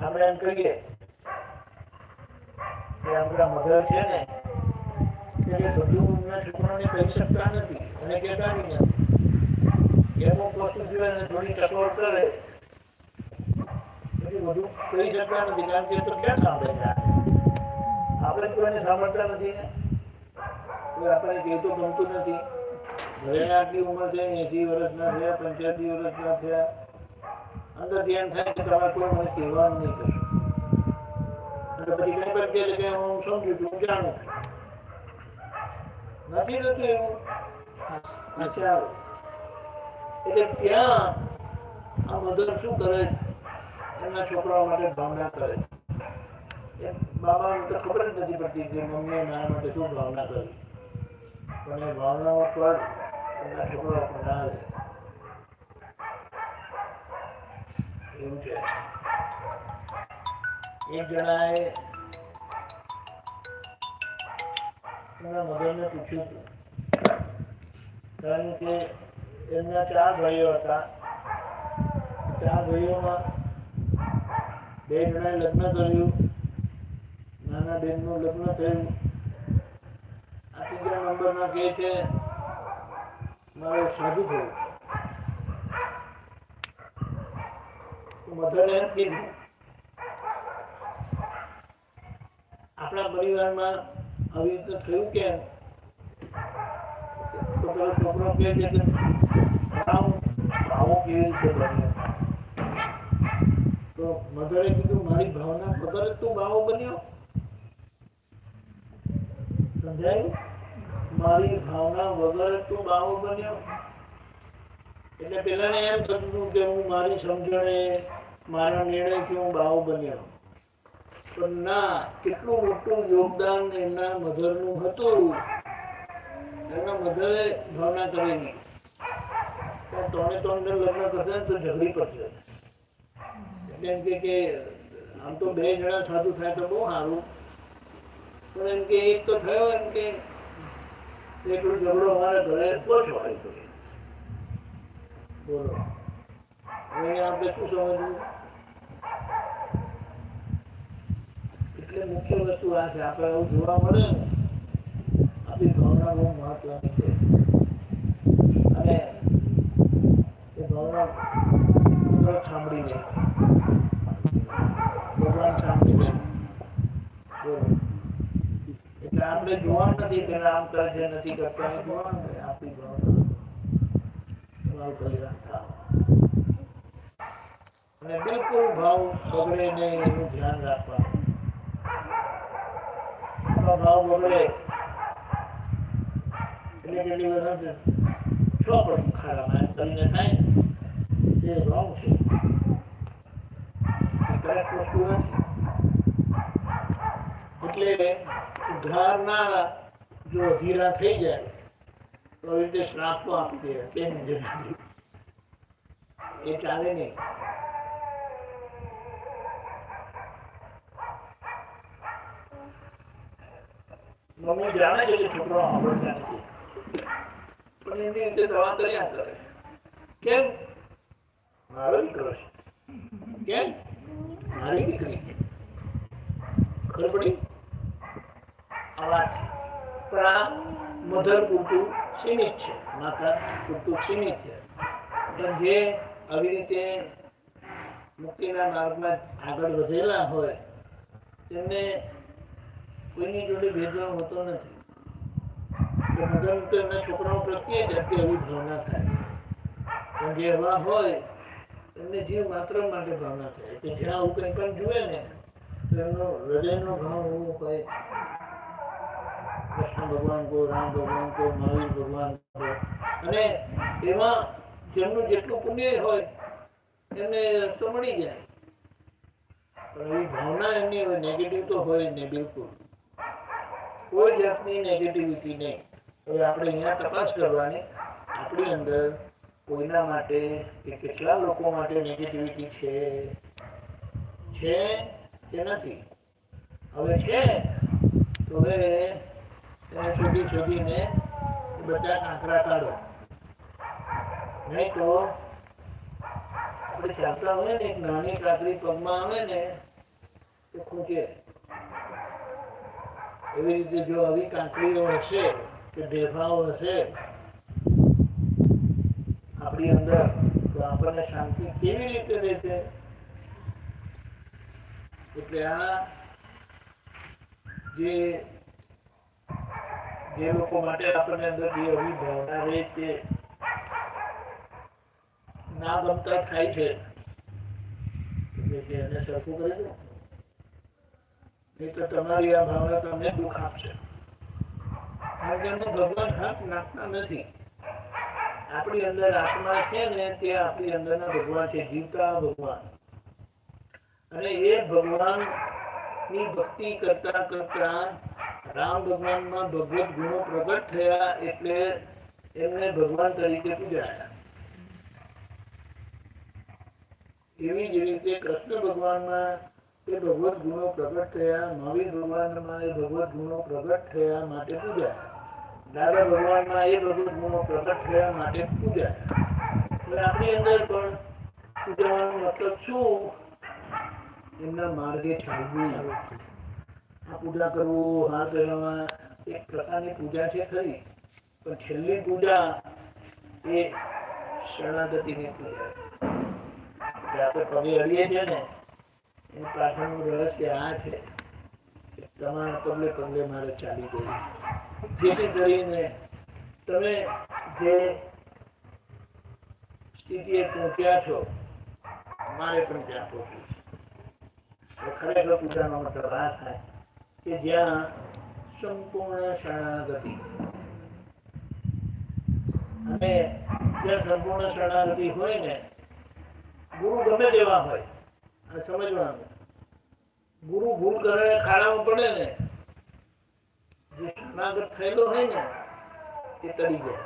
આપણે એમ કહીએ કે આપણા મધર છે ને એટલે બધું એમના છોકરાને કહી શકતા નથી અને કહેતા નથી. એનું વસ્તુ જોઈને થોડી ટકોર કરે પછી બધું કહી શકતા નથી, કારણ કે તો ક્યાં સાંભળે છે. આપણે કોઈને સાંભળતા નથી ને, કોઈ આપણને કહેતો ગમતું નથી. ઘરે આટલી ઉંમર થઈ, 80 વર્ષના થયા, 85 વર્ષના થયા, અંદર ધ્યાન થાય કે તમારે કોઈ મને કહેવાનું નહીં કરશું. અને પછી કઈ પણ કહે કે હું સમજુ છું, હું જાણું છું. નથી થતું એવું. વિચારો. એટલે ત્યાં આ મધર શું કરે, એમના છોકરાઓ માટે ભાવના કરે. બાબાને તો ખબર જ નથી પડતી કે મમ્મીએ મારા માટે શું ભાવના કરી, પણ એ ભાવનાઓ પર એમના છોકરાઓ પણ ના રહે. એવું છે. એક જણાએ એમના મધરને પૂછ્યું હતું, કારણ કે એમના 4 ભાઈઓ હતા. 4 ભાઈઓમાં 2 જણાએ લગ્ન કર્યું, નાના બેનનું લગ્ન થયું. આ 3જા નંબરના કહે છે મારે સાધુ થયું. મધરે એમ કીધું આપણા પરિવારમાં આવી રીતે થયું કેમ? તો પેલો છોકરો કહે છે કે ભાવો કેવી રીતે બન્યો? તો મધરે કીધું મારી ભાવના વગર તું ભાવો બન્યો. સમજાયું? મારી ભાવના વગર તું બાવો બન્યો. એટલે પેલાને એમ થતું હતું કે હું મારી સમજણે મારા નિર્ણયથી હું બાવો બન્યો, પણ ના, કેટલું મોટું યોગદાન એમના મધરનું હતું. એમના મધરે ભાવના કરેલી. 3 લગ્ન કરશે તો ઝઘડી પડશે. એટલે એમ કે આમ તો 2 જણા સાધુ થાય તો બહુ સારું, પણ એમ કે એક તો થયો, એમ કે એટલો ઝઘડો અમારા ઘરે ઓછો હોય. બોલો, હવે આપણે શું સમજવું? એટલે મુખ્ય વસ્તુ આ છે. આપણે આવું જોવા મળે ને, આપણી ભાવના બહુ મહત્વની છે. અને એ ભાવના કુદરત સાંભળી લે, ભગવાન સાંભળી લે. બોલો, એટલે આપણે જોવાનું નથી પેલા આમ કરે છે નથી કરતા, એ જોવાનું નથી. આપણી ભાવના કલ્યાણ થાય અને બિલકુલ ભાવ બગડે નહીં એનું ધ્યાન રાખવાનું. ભાવ બગડે એટલે કેટલી વખત ચોપડ ખાડામાં કરીને થાય ને, એ રોંગ છે, એ કરેક્ટ વસ્તુ નથી. એટલે ઉધારનારા જો અધીરા થઈ જાય તો એ રીતે શ્રાપ તો આપી દે, કેમ જણાવી? એ ચાલે નહીં. મમ્મી જાણે છે કે છોકરો સાંભળતા નથી, પણ એની રીતે દવા કર્યા કરે. કેમ? મારો દીકરો છે. કેમ? મારી દીકરી. ખબર પડી? આ વાત પણ આ મધર પૂરતું સીમિત છે, માતા પૂરતું સીમિત છે. પણ જે આવી રીતે મુક્તિના માર્ગમાં આગળ વધેલા હોય તેમને કોઈની જોડે ભેદભાવ હોતો નથી. મધર તો એમના છોકરાઓ પ્રત્યે જ અત્યારે એવી ભાવના થાય. પણ જે એવા હોય એમને જીવ માત્ર માટે ભાવના થાય કે જ્યાં આવું કંઈ પણ જુએ ને તો એમનો હૃદયનો ભાવ એવો હોય, કૃષ્ણ ભગવાન કો, રામ ભગવાન કો, મહાવીર ભગવાન કો. અને એમાં જેમનું જેટલું પુણ્ય હોય એમને રસ્તો મળી જાય. પણ એવી ભાવના એમની હોય, નેગેટિવ તો હોય ને બિલકુલ કોઈ જાતની નેગેટિવિટી નહીં. હવે આપણે અહીંયા તપાસ કરવાની આપણી અંદર કોઈના માટે કે કેટલા લોકો માટે નેગેટિવિટી છે કે નથી. હવે છે તો હવે એને શોધીને બધા આંકડા કાઢો. નહીં તો આપણે ચાલતા હોય ને એક નાની કાકરી પગમાં આવે ને તો ખૂંચે. એવી રીતે જો આવી કાંકરીઓ હશે કે ભેદભાવ હશે આપણી અંદર તો આપણને શાંતિ કેવી રીતે રહેશે? એટલે આ જે લોકો માટે આપણને અંદર જે એવી ભાવના રહે છે ના ગમતા થાય છે એને સરખું કરી દો, નહીં તો તમારી આ ભાવના તમને દુઃખ આપશે. કારણ કે એમને ભગવાન હાથ નાખતા નથી. આપણી અંદર આત્મા છે ને તે આપણી અંદરના ભગવાન છે, જીવતા ભગવાન. અને એ ભગવાનની ભક્તિ કરતા કરતા રામ ભગવાનમાં ભગવત ગુણો પ્રગટ થયા એટલે એમને ભગવાન તરીકે પૂજાયા. એવી જ રીતે કૃષ્ણ ભગવાનમાં એ ભગવત ગુણો પ્રગટ થયા, મહાવીર ભગવાનમાં એ ભગવત ગુણો પ્રગટ થયા માટે પૂજાયા. દાદા ભગવાનમાં એ ભગવત ગુણો પ્રગટ થયા માટે પૂજાયા. એટલે આપણી અંદર પણ પૂજાવાનો મતલબ શું? એમના માર્ગે ચાલવું. આ પૂજા કરવું, હાથ ધરવા એક પ્રકારની પૂજા છે ખરી, પણ છેલ્લી પૂજા એ શરણાગતિની પૂજા. આપણે પગે હળીએ છીએ ને એની પાછળનું રહસ્ય આ છે કે તમારા પગલે પગલે મારે ચાલી જવું, જેથી કરીને તમે જે સ્થિતિએ પહોંચ્યા છો મારે પણ ત્યાં પહોંચ્યું છે. ખરેખર પૂજાનો મતલબ આ થાય કે જ્યાં સંપૂર્ણ શરણાગતિ. અને જ્યાં સંપૂર્ણ શરણાગતિ હોય ને, ગુરુ ગમે તેવા હોય, આ સમજવાનું. ગુરુ ભૂલ કરે ખાડામાં પડે ને, જે શરણાગત થયેલો હોય ને એ તરી જાય.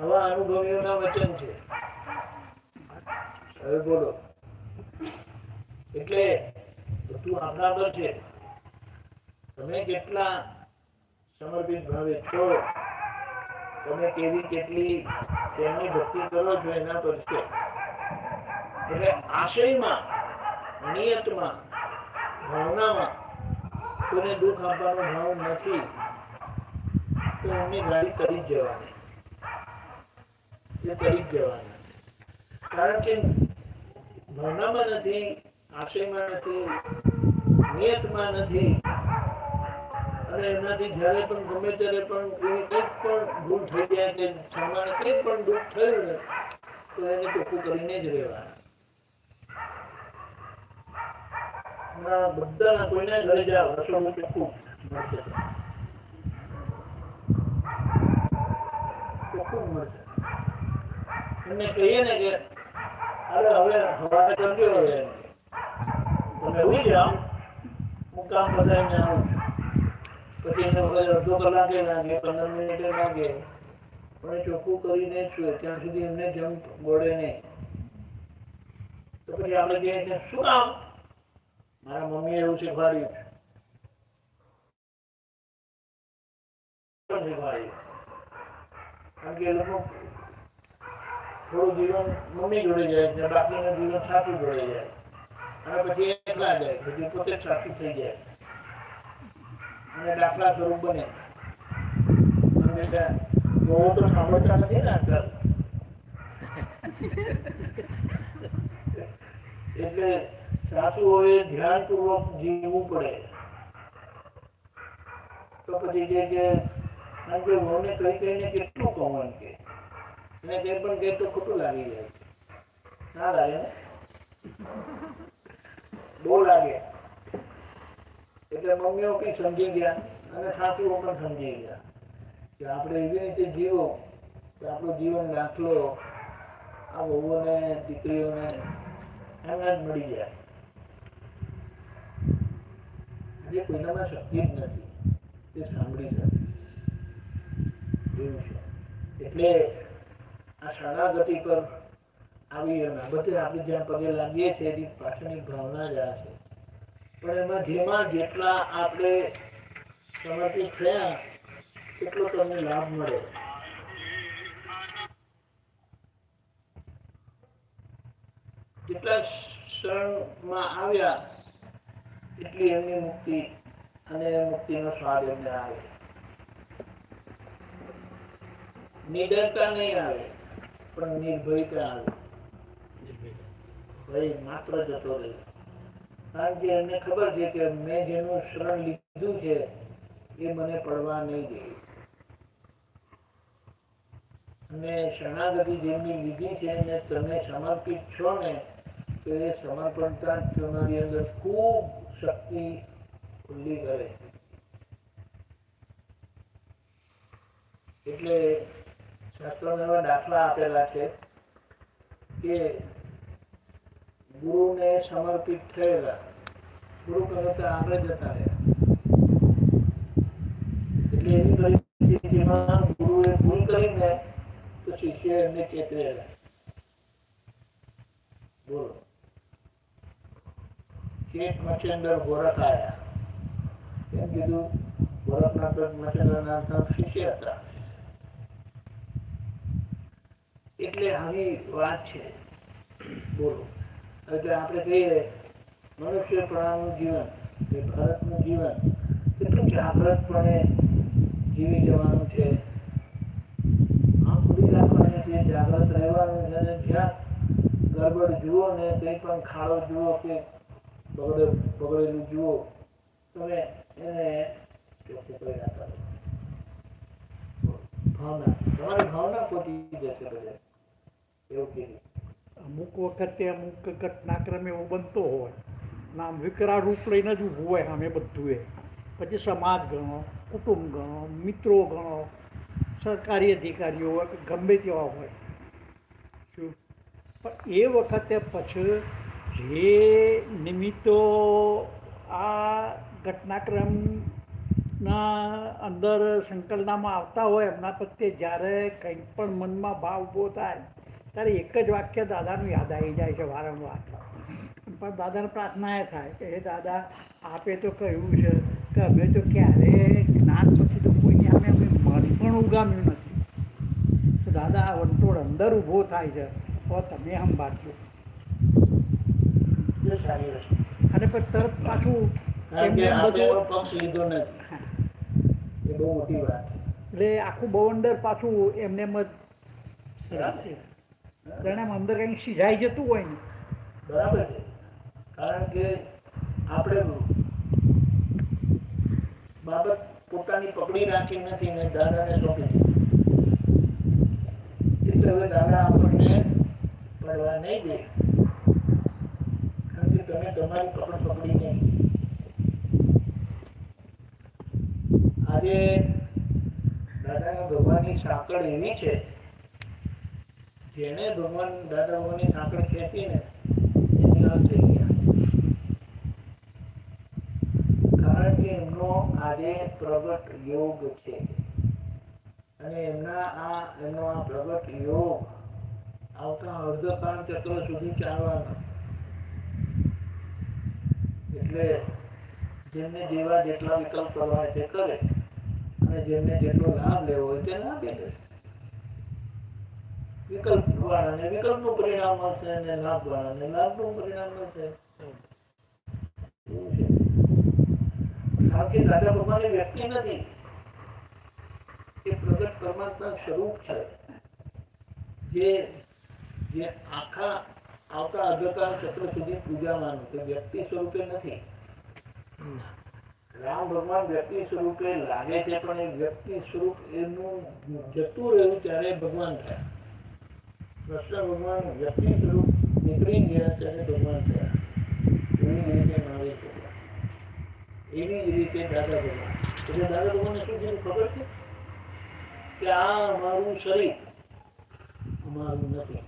આવા અનુભવીઓના વચન છે. હવે બોલો. એટલે બધું આપણા પર છે. તમે કેટલા સમર્પિત ભાવે છો, તમે કેટલી તેમની ભક્તિ કરો છો એના પર છે. એટલે આશયમાં, નિયતમાં, ભાવનામાં કોઈને દુઃખ આપવાનો ભાવ નથી તો એમની ગાડી કરી જ જવાની. એ કરી જ જવાના. કારણ કે ભાવનામાં નથી, આશયમાં નથી, નિયતમાં નથી. અને એનાથી જ્યારે પણ ગમે ત્યારે પણ એની કંઈક પણ ભૂલ થઈ જાય કે સામાન્ય કંઈક પણ દુઃખ થયું ને તો એને ચોખ્ખું કરીને જ રહેવાના. બધાના કોઈના ઘરે જાઓ રસોડું ચોખ્ખું મળશે, ચોખ્ખું મળશે. એમને કહીએ ને કે અરે હવે હવારે કરજો, હવે તમે ઉઈ જાઓ, હું કામ બધાને આવું. પછી એને અડધો કલાકે લાગે, 15 મિનિટે લાગે, પણ ચોખ્ખું કરીને જ ત્યાં સુધી એમને જંપ ગોળે નહીં. તો પછી આપણે કહીએ કે શું કામ? મારા મમ્મીએ એવું શીખવાડ્યું. કારણ કે એ લોકો થોડું જીવન મમ્મી જોડે જાય છે, બાકીનું જીવન સાસુ જોડે જાય, અને પછી એકલા જાય, પછી પોતે સાસુ થઈ જાય. અને દાખલા સ્વરૂપ બને. બહુ તો સાંભળતા નથી ને આજકાલ. એટલે સાસુઓએ ધ્યાનપૂર્વક જીવવું પડે. તો પછી કે વહુને કઈ કહીને કેટલું કહું એમ કે એને કંઈ પણ કહે તો ખોટું લાગી જાય. ના લાગે ને? બહુ લાગે. એટલે મમ્મીઓ કઈ સમજી ગયા અને સાસુઓ પણ સમજી ગયા કે આપણે એવી રીતે જીવો કે આપણું જીવન દાખલો આ વહુઓને દીકરીઓને એમ જ મળી જાય. આજે કોઈનામાં શક્તિ જ નથી તે સાંભળી શકે એવું છે. એટલે આ શરણાગતિ પર આવી બાબતે આપણે જ્યાં પગે લાગીએ છીએ એની પાછળની ભાવના જ આ છે. પણ એમાં જેમાં જેટલા આપણે સમર્પિત થયા એટલો તમને લાભ મળે. જેટલા શરણમાં આવ્યા એટલી એમની મુક્તિ અને મુક્તિનો સ્વાદ એમને આવે. નિડરતા નહીં આવે પણ નિર્ભયતા આવે. ભય માત્ર જતો રહે. કારણ કે એમને ખબર છે કે મેં જેનું શરણ લીધું છે એ મને પડવા નહીં દે. અને શરણાગતિ જેમની લીધી છે ને તમે સમર્પિત છો ને તો એ સમર્પણતા તમારી અંદર ખૂબ શક્તિ ખુલ્લી કરે. એટલે શાસ્ત્રોમાં એવા દાખલા આપેલા છે કે ગુરુને સમર્પિત થયેલા ગુરુ કરતા આગળ જતા રહ્યા. એટલે એવી પરિસ્થિતિમાં ગુરુએ ભૂલ કરીને તો શિષ્ય એમને ચેતવેલા. બોલો. શેઠ મચ્છેન્દ્ર ગોરખ આવ્યા. એમ કીધું ગોરખનાથ મચ્છેન્દ્રનાથના શિષ્ય હતા. એટલે આવી વાત છે. બોલો. એટલે આપણે કહીએ મનુષ્ય પ્રાણનું જીવન એ ભારતનું જીવન કેટલું જાગ્રતપણે જીવી જવાનું છે. આમ ખુલ્લી રાખવાની છે, જાગ્રત રહેવાનું છે. અને જ્યાં ગડબડ જુઓ ને કંઈ પણ ખાડો જુઓ કે બગડેલું જુઓ તમે એને ચોખ્ખું કરી નાખો. ભાવના તમારી ભાવના ખોટી જશે બધે એવું કીધું. અમુક વખતે અમુક ઘટનાક્રમ એવો બનતો હોય નામ વિકરાળ રૂપ લઈને જ ઊભું હોય અમે બધું એ પછી સમાજ ગણો, કુટુંબ ગણો, મિત્રો ગણો, સરકારી અધિકારીઓ હોય કે ગમે તેવા હોય શું. પણ એ વખતે પછી જે નિમિત્તો આ ઘટનાક્રમના અંદર સંકલનમાં આવતા હોય એમના પ્રત્યે જ્યારે કંઈ પણ મનમાં ભાવ ઊભો થાય ત્યારે એક જ વાક્ય દાદાનું યાદ આવી જાય છે વારંવાર. પણ દાદાને પ્રાર્થના એ થાય કે હે દાદા આપે તો કહ્યું છે કે અમે તો ક્યારે જ્ઞાન પછી તો કોઈને અમે મન પણ ઉગામ્યું નથી. તો દાદા આ વંટોળ અંદર ઊભો થાય છે તો તમે સંભાળજો. અને પછી તરત પાછું એમને બધું પક્ષ લીધો નથી એ બહુ મોટી વાત. એટલે આખું બવંડર પાછું એમને એમ જ જાણે અંદર કંઈક સિઝાઈ જતું હોય ને. બરાબર છે. કારણ કે આપણે બાબત પોતાની પકડી રાખી નથી ને દાદાને સોંપી દીધી. એટલે હવે દાદા આપણને પડવા નહીં દે. કારણ કે તમે તમારી પકડ પકડી નહીં. આજે દાદાના ભગવાનની સાંકળ એવી છે જેને ભગવાન દાદા ભગવાનની સાંકળ ખેંચી ને એની હાલ થઈ ગયા. કારણ કે એમનો આજે પ્રગટ યોગ છે અને એમનો આ પ્રગટ યોગ આવતા અર્ધકાળ ચક્ર સુધી ચાલવાનો. એટલે જેમને જેવા જેટલા વિકલ્પ કરવા તે કરે અને જેમને જેટલો લાભ લેવો હોય તે લાભ લે. વિકલ્પ વાળાને વિકલ્પનું પરિણામ મળશે અને લાભ વાળાને લાભનું પરિણામ મળશે. કારણ કે દાદા ભગવાન એ વ્યક્તિ નથી, એ પ્રગટ પરમાત્મા સ્વરૂપ છે, જે આખા આવતા અગરકાળ ચક્ર સુધી પૂજાવાનું છે, વ્યક્તિ સ્વરૂપે નથી. રામ ભગવાન વ્યક્તિ સ્વરૂપે લાગે છે, પણ એ વ્યક્તિ સ્વરૂપ એનું જતું રહ્યું ત્યારે ભગવાન થયા. કૃષ્ણ ભગવાન વ્યક્તિ સ્વરૂપ નીકળી ગયા ત્યારે ભગવાન થયા. એવી રીતે મહાવીર ભગવાન, એવી જ રીતે દાદા ભગવાન. એટલે દાદા ભગવાનને શું થયું ખબર છે કે આ અમારું શરીર અમારું નથી,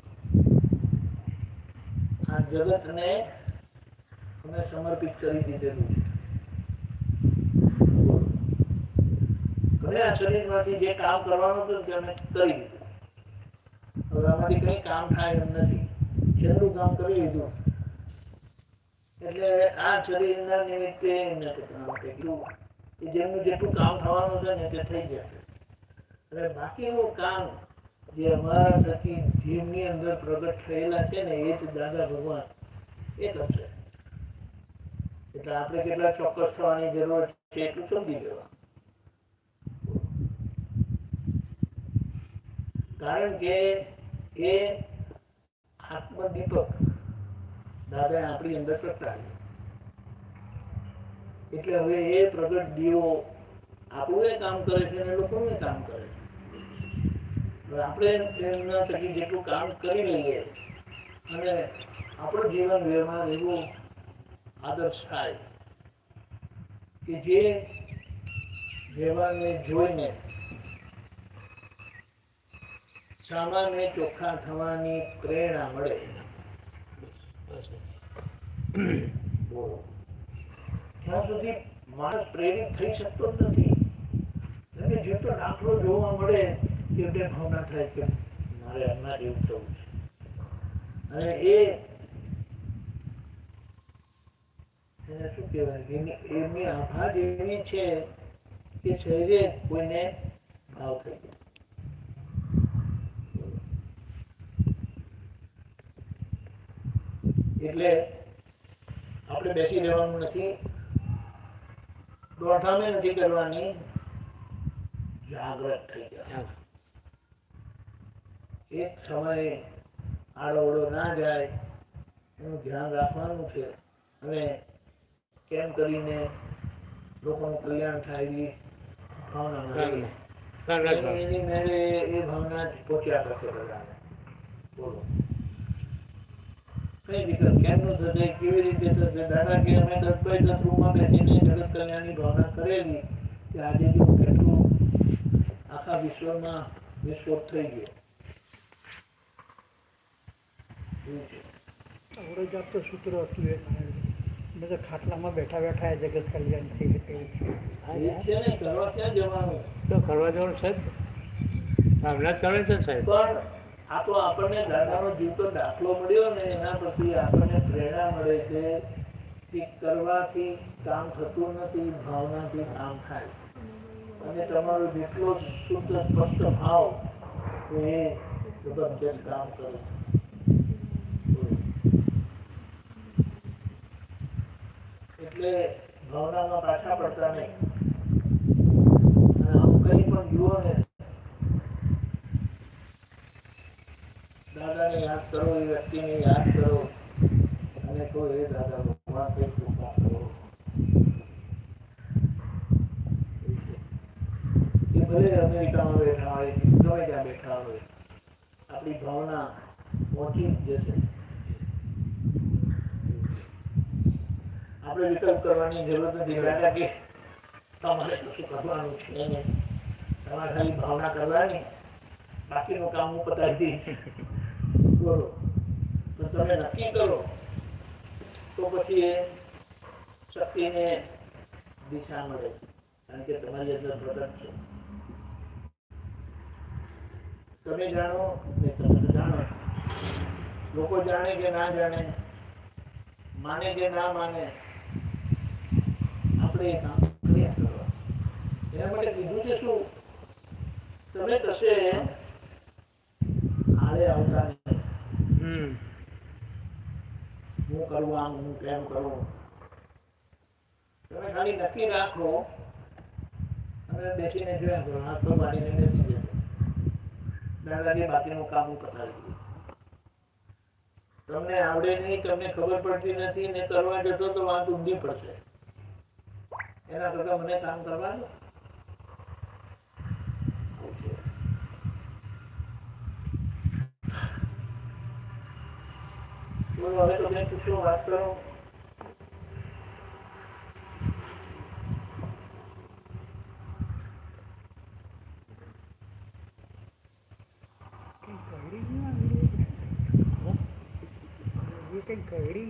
આ જગતને અમે સમર્પિત કરી દીધેલું છે. હવે આ શરીરમાંથી જે કામ કરવાનું હતું તે અમે કરી દીધું. હવે આમાંથી કઈ કામ થાય એમ નથી, છેલ્લું કામ કરી લીધું. એટલે આ શરીરના નિમિત્તે એમને જેમનું જેટલું કામ થવાનું છે ને તે થઈ જશે. અને બાકીનું કામ જે અમારા થકી જીવની અંદર પ્રગટ થયેલા છે ને એ જ દાદા ભગવાન એ કરશે. એટલે આપણે કેટલા ચોક્કસ થવાની જરૂર છે એટલું સમજી લેવા. કારણ કે એ આત્મદીપક દાદા આપણી અંદર પ્રગટાવ્યો. એટલે હવે એ પ્રગટ દીવો આપણું એ કામ કરે છે અને લોકોને કામ કરે છે. આપણે એમના થકી જેટલું કામ કરી લઈએ અને આપણું જીવન વ્યવહાર એવું આદર્શ થાય કે જે વ્યવહારને જોઈને સામાન્ય ચોખ્ખા થવાની પ્રેરણા મળે. ત્યાં સુધી માણસ પ્રેરિત થઈ શકતો જ નથી. અને જેટલો દાખલો જોવા મળે એટલે ભાવના થાય કે મારે એમના જેવું થવું છે. અને એને શું કહેવાય, એમની આભા જ એવી છે કે શરીરે કોઈને ભાવ થઈ જાય. એટલે આપણે બેસી રહેવાનું નથી, દોડધામે નથી કરવાની, જાગ્રત થઈ જાય. એક સમયે આડોવડો ના જાય એનું ધ્યાન રાખવાનું છે. અને કેમ કરીને લોકોનું કલ્યાણ થાય એવી ભાવના એની મેળે એ ભાવના પહોંચ્યા કરશે બધાને. બોલો કઈ રીતે કેમનું થશે, કેવી રીતે થશે? દાદા કે અમે 10 by 10 રૂમમાં બેસીને જગત કલ્યાણની ભાવના કરેલી કે આજે જો કેટલું આખા વિશ્વમાં વિસ્ફોટ થઈ ગયો. આવડે જ આપતો સૂત્ર હતું એ મેં તો ખાટલામાં બેઠા બેઠા જગત કલ્યાણ થઈ શકે એ છે ને, કરવા ક્યાં જવાનું? તો કરવા જવાનું સાહેબ, ભાવના કરે છે સાહેબ. પણ આ તો આપણને દાદાનો જીવતો દાખલો મળ્યો ને એના પછી આપણને પ્રેરણા મળે છે કે કરવાથી કામ થતું નથી, ભાવનાથી કામ થાય. અને તમારો જેટલો શુદ્ધ સ્પષ્ટ ભાવ એ જબરજસ્ત કામ કરે. એટલે ભાવનામાં પાછા પડતા નહીં. અને આમ કઈ પણ જુઓ ને, દાદાને યાદ કરો, એ વ્યક્તિને યાદ કરો અને તો એ દાદા ભગવાન કઈ કૃપા કરો. એ ભલે અમેરિકામાં બેઠા હોય, ગમે ત્યાં બેઠા હોય, આપણી ભાવના પહોંચી જ જશે. આપણે વિકલ્પ કરવાની જરૂર નથી. દાદા કે તમારે કશું કરવાનું છે નહીં, તમારે ખાલી ભાવના કરવાની, બાકીનું કામ હું પતાવી દઈશ. બોલો તો તમે નક્કી કરો તો પછી એ શક્તિને દિશા મળે, કારણ કે તમારી અંદર પ્રગટ છે. તમે જાણો ને તમે જાણો, લોકો જાણે કે ના જાણે, માને કે ના માને, આપણે એ કામ કર્યા કરવા. એના માટે કીધું છે શું, તમે કશે આડે આવતા નહીં. હું કરું આમ, હું કેમ કરું, તમે ખાલી નક્કી રાખો અને બેસીને જોયા કરો, હાથ તો વાળીને બેસી જશે. દાદાજી બાકીનું કામ હું કરતા રહીશ. તમને આવડે નહીં, તમને ખબર પડતી નથી ને કરવા જશો તો વાત ઊંધી પડશે. એના કરતા મને કામ કરવા દો. બોલો, હવે તો બેન પૂછો, વાત કરો.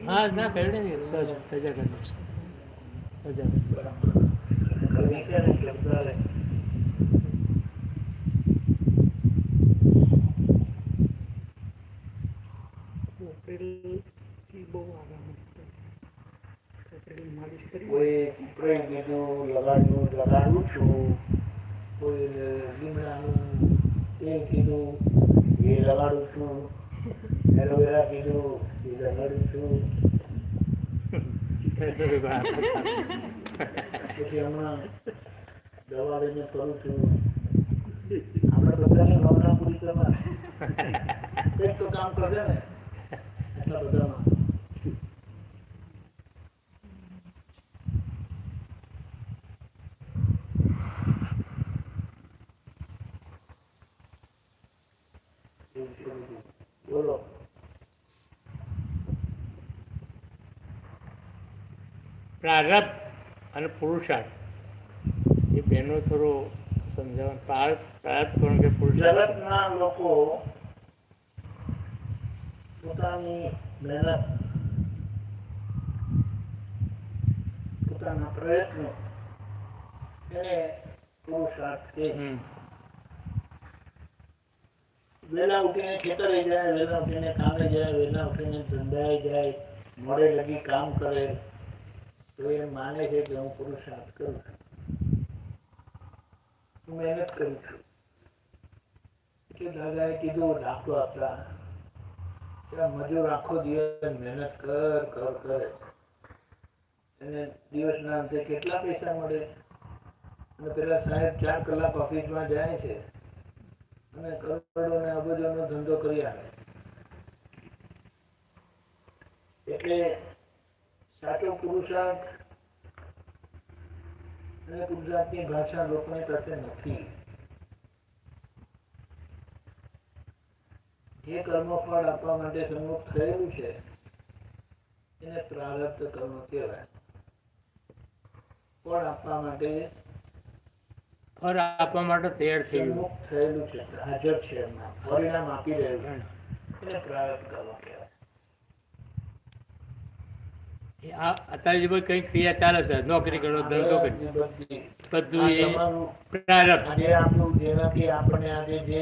હા ના કરડે નહીં સજા સજા કરે સજા કવિ છે ને શબ્દ આવે. એપ્રિલથી બહુ આરામ હતો. એપ્રિલ માલિશ કરી કોઈ કીધું લગાડું છું, કોઈ લીમડાનું તેલ કીધું એ લગાડું છું, એલોવેરા કીધું એ લગાડું છું. પછી હમણાં દવા લઈને કરું છું. આપણે બધાની ભાવના પૂરી કરવા કંઈક તો કામ કરશે ને એટલા બધામાં. બોલો. પ્રારબ્ધ અને પુરુષાર્થ એ બેનો થોડો સમજાવવાનું. પ્રારબ્ધ કોણ કે પુરુષાર્થ? જગતના લોકો પોતાની મહેનત, પોતાના પ્રયત્નો એને પુરુષાર્થ કહે. વહેલા ઉઠીને ખેતરે જાય, વહેલા ઉઠીને કામે જાય, વહેલા ઉઠીને ધંધાએ જાય, મોડે લગી કામ કરે તો એ માને છે કે હું પુરુષાર્થ કરું છું, હું મહેનત કરું છું. એટલે દાદાએ કીધું દાખલો આપતા કે મજૂર આખો દિવસ મહેનત કરે એને દિવસના અંતે કેટલા પૈસા મળે? અને પેલા સાહેબ 4 કલાક ઓફિસમાં જાય છે અને કરોડો ને અબજોનો ધંધો કરી આવે. એટલે સાચો પુરુષાર્થ અને પુરુષાર્થની ભાષા લોકોની પાસે નથી. જે કર્મફળ આપવા માટે સન્મુખ થયેલું છે એને પ્રારબ્ધ કર્મ કહેવાય. ફળ આપવા માટે ફળ આપવા માટે તૈયાર થઈ ગયું, સન્મુખ થયેલું છે, હાજર છે, એમાં પરિણામ આપી રહ્યું છે, એને પ્રારબ્ધ કર્મ કહેવાય. અત્યારે જે બધી કઈ ક્રિયા ચાલે છે, નોકરી કરો, ધંધો કરો, બધું એ પ્રારબ્ધ. આજે આપણું જેનાથી આપણે આજે જે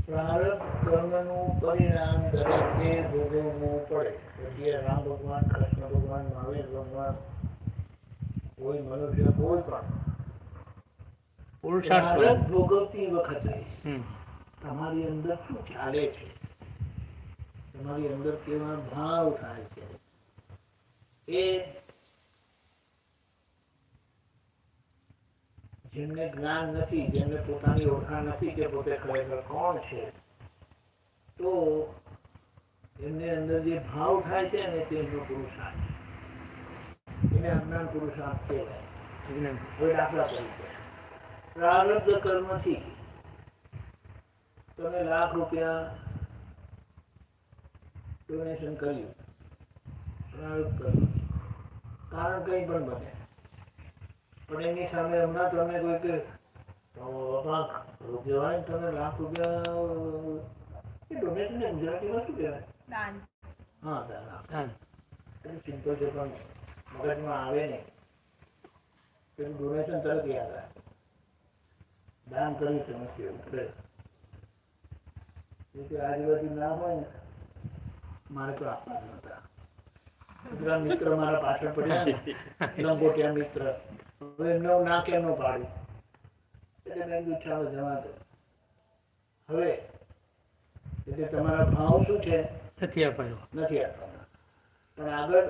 પ્રારબ્ધ કર્મનું પરિણામ દરેકે ભોગવવું પડે. પછી રામ ભગવાન, કૃષ્ણ ભગવાન, મહાવીર ભગવાન, કોઈ મનુષ્ય, કોઈ પણ પુરુષાર્થ પ્રારબ્ધ ભોગવતી વખતે હમ તમારી અંદર શું ચાલે છે, તમારી અંદર કેવા ભાવ થાય છે, એ જેમને જ્ઞાન નથી, જેમને પોતાની ઓળખાણ નથી કે પોતે ખરેખર કોણ છે, તો એમને અંદર જે ભાવ થાય છે ને તેમનો પુરુષાર્થ, એને અજ્ઞાન પુરુષાર્થ કહેવાય. હવે દાખલા તરીકે પ્રારબ્ધ કર્મથી તમે લાખ રૂપિયા ડોનેશન કર્યું, પ્રારબ્ધ કર્મ, કારણ કંઈ પણ બને, પણ એની સામે હમણાં તમે કોઈ કે રૂપિયા તમે લાખ રૂપિયા ડોનેશન ને ગુજરાતીમાં શું કહેવાય? હા, દાન. સિમ્પલ છે પણ મગજમાં આવે નહીં. પેલું ડોનેશન તરત યાદ આવે. દાન કર્યું છે નથી એવું કરે. આજુબાજુ ના હોય ને મારે તો આપવા નતા. પેલા મિત્ર મારા પાછળ પડ્યા ને લંગોટિયા મિત્ર, હવે એમને હું ના કેમ નું પાડું, એટલે મેં કીધું ચાલો જવા દો. હવે એટલે તમારા ભાવ શું છે? નથી અપાયો. નથી આપવાના, પણ આગળ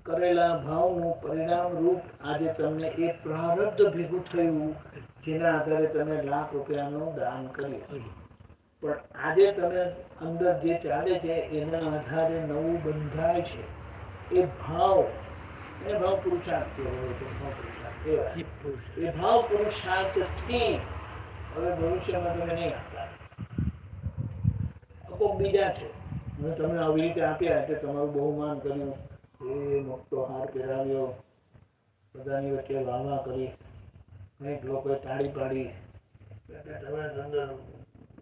કરેલા ભાવનું પરિણામ રૂપ આજે તમને એ પ્રારબ્ધ ભેગું થયું જેના આધારે તમે લાખ રૂપિયાનું દાન કર્યું. પણ આજે તમે અંદર જે ચાલે છે એના આધારે નવું બંધાય છે. એ ભાવ પુરુષાર્થ કહેવાય છે. ભાવ પુરુષાર્થ કહેવાય. એ ભાવ પુરુષાર્થથી હવે ભવિષ્યમાં તમે નહીં આપતા. કોઈક બીજા છે, મેં તમને આવી રીતે આપ્યા એટલે તમારું બહુમાન કર્યું, એ મોટો હાર પહેરાવ્યો, બધાની વચ્ચે વાહ કરી, કંઈક લોકોએ તાળી પાડી, એટલે તમે અંદર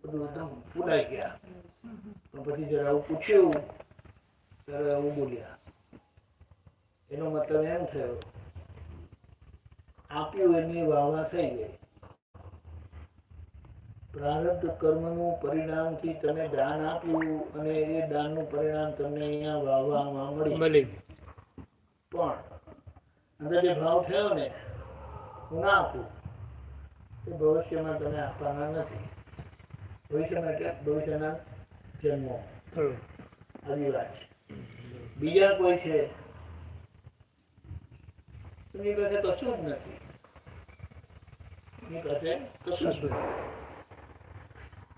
બધું એકદમ ફૂલાઈ ગયા. તો પછી જરા આવું પૂછ્યું ત્યારે આવું બોલ્યા. એનો મતલબ એમ થયો આપ્યું એની વાહ થઈ ગઈ. પ્રારબ્ધ કર્મનું પરિણામથી તમે દાન આપ્યું અને એ દાનનું પરિણામ તમને અહીંયા વાહવામાં મળી. પણ અંદર જે ભાવ થયો ને હું ના આપું તો ભવિષ્યમાં તમે આપવાના નથી. ભવિષ્યમાં એટલે ભવિષ્યના જન્મો આવી વાત છે. બીજા કોઈ છે એની પાસે કશું જ નથી, એની પાસે કશું જ નથી.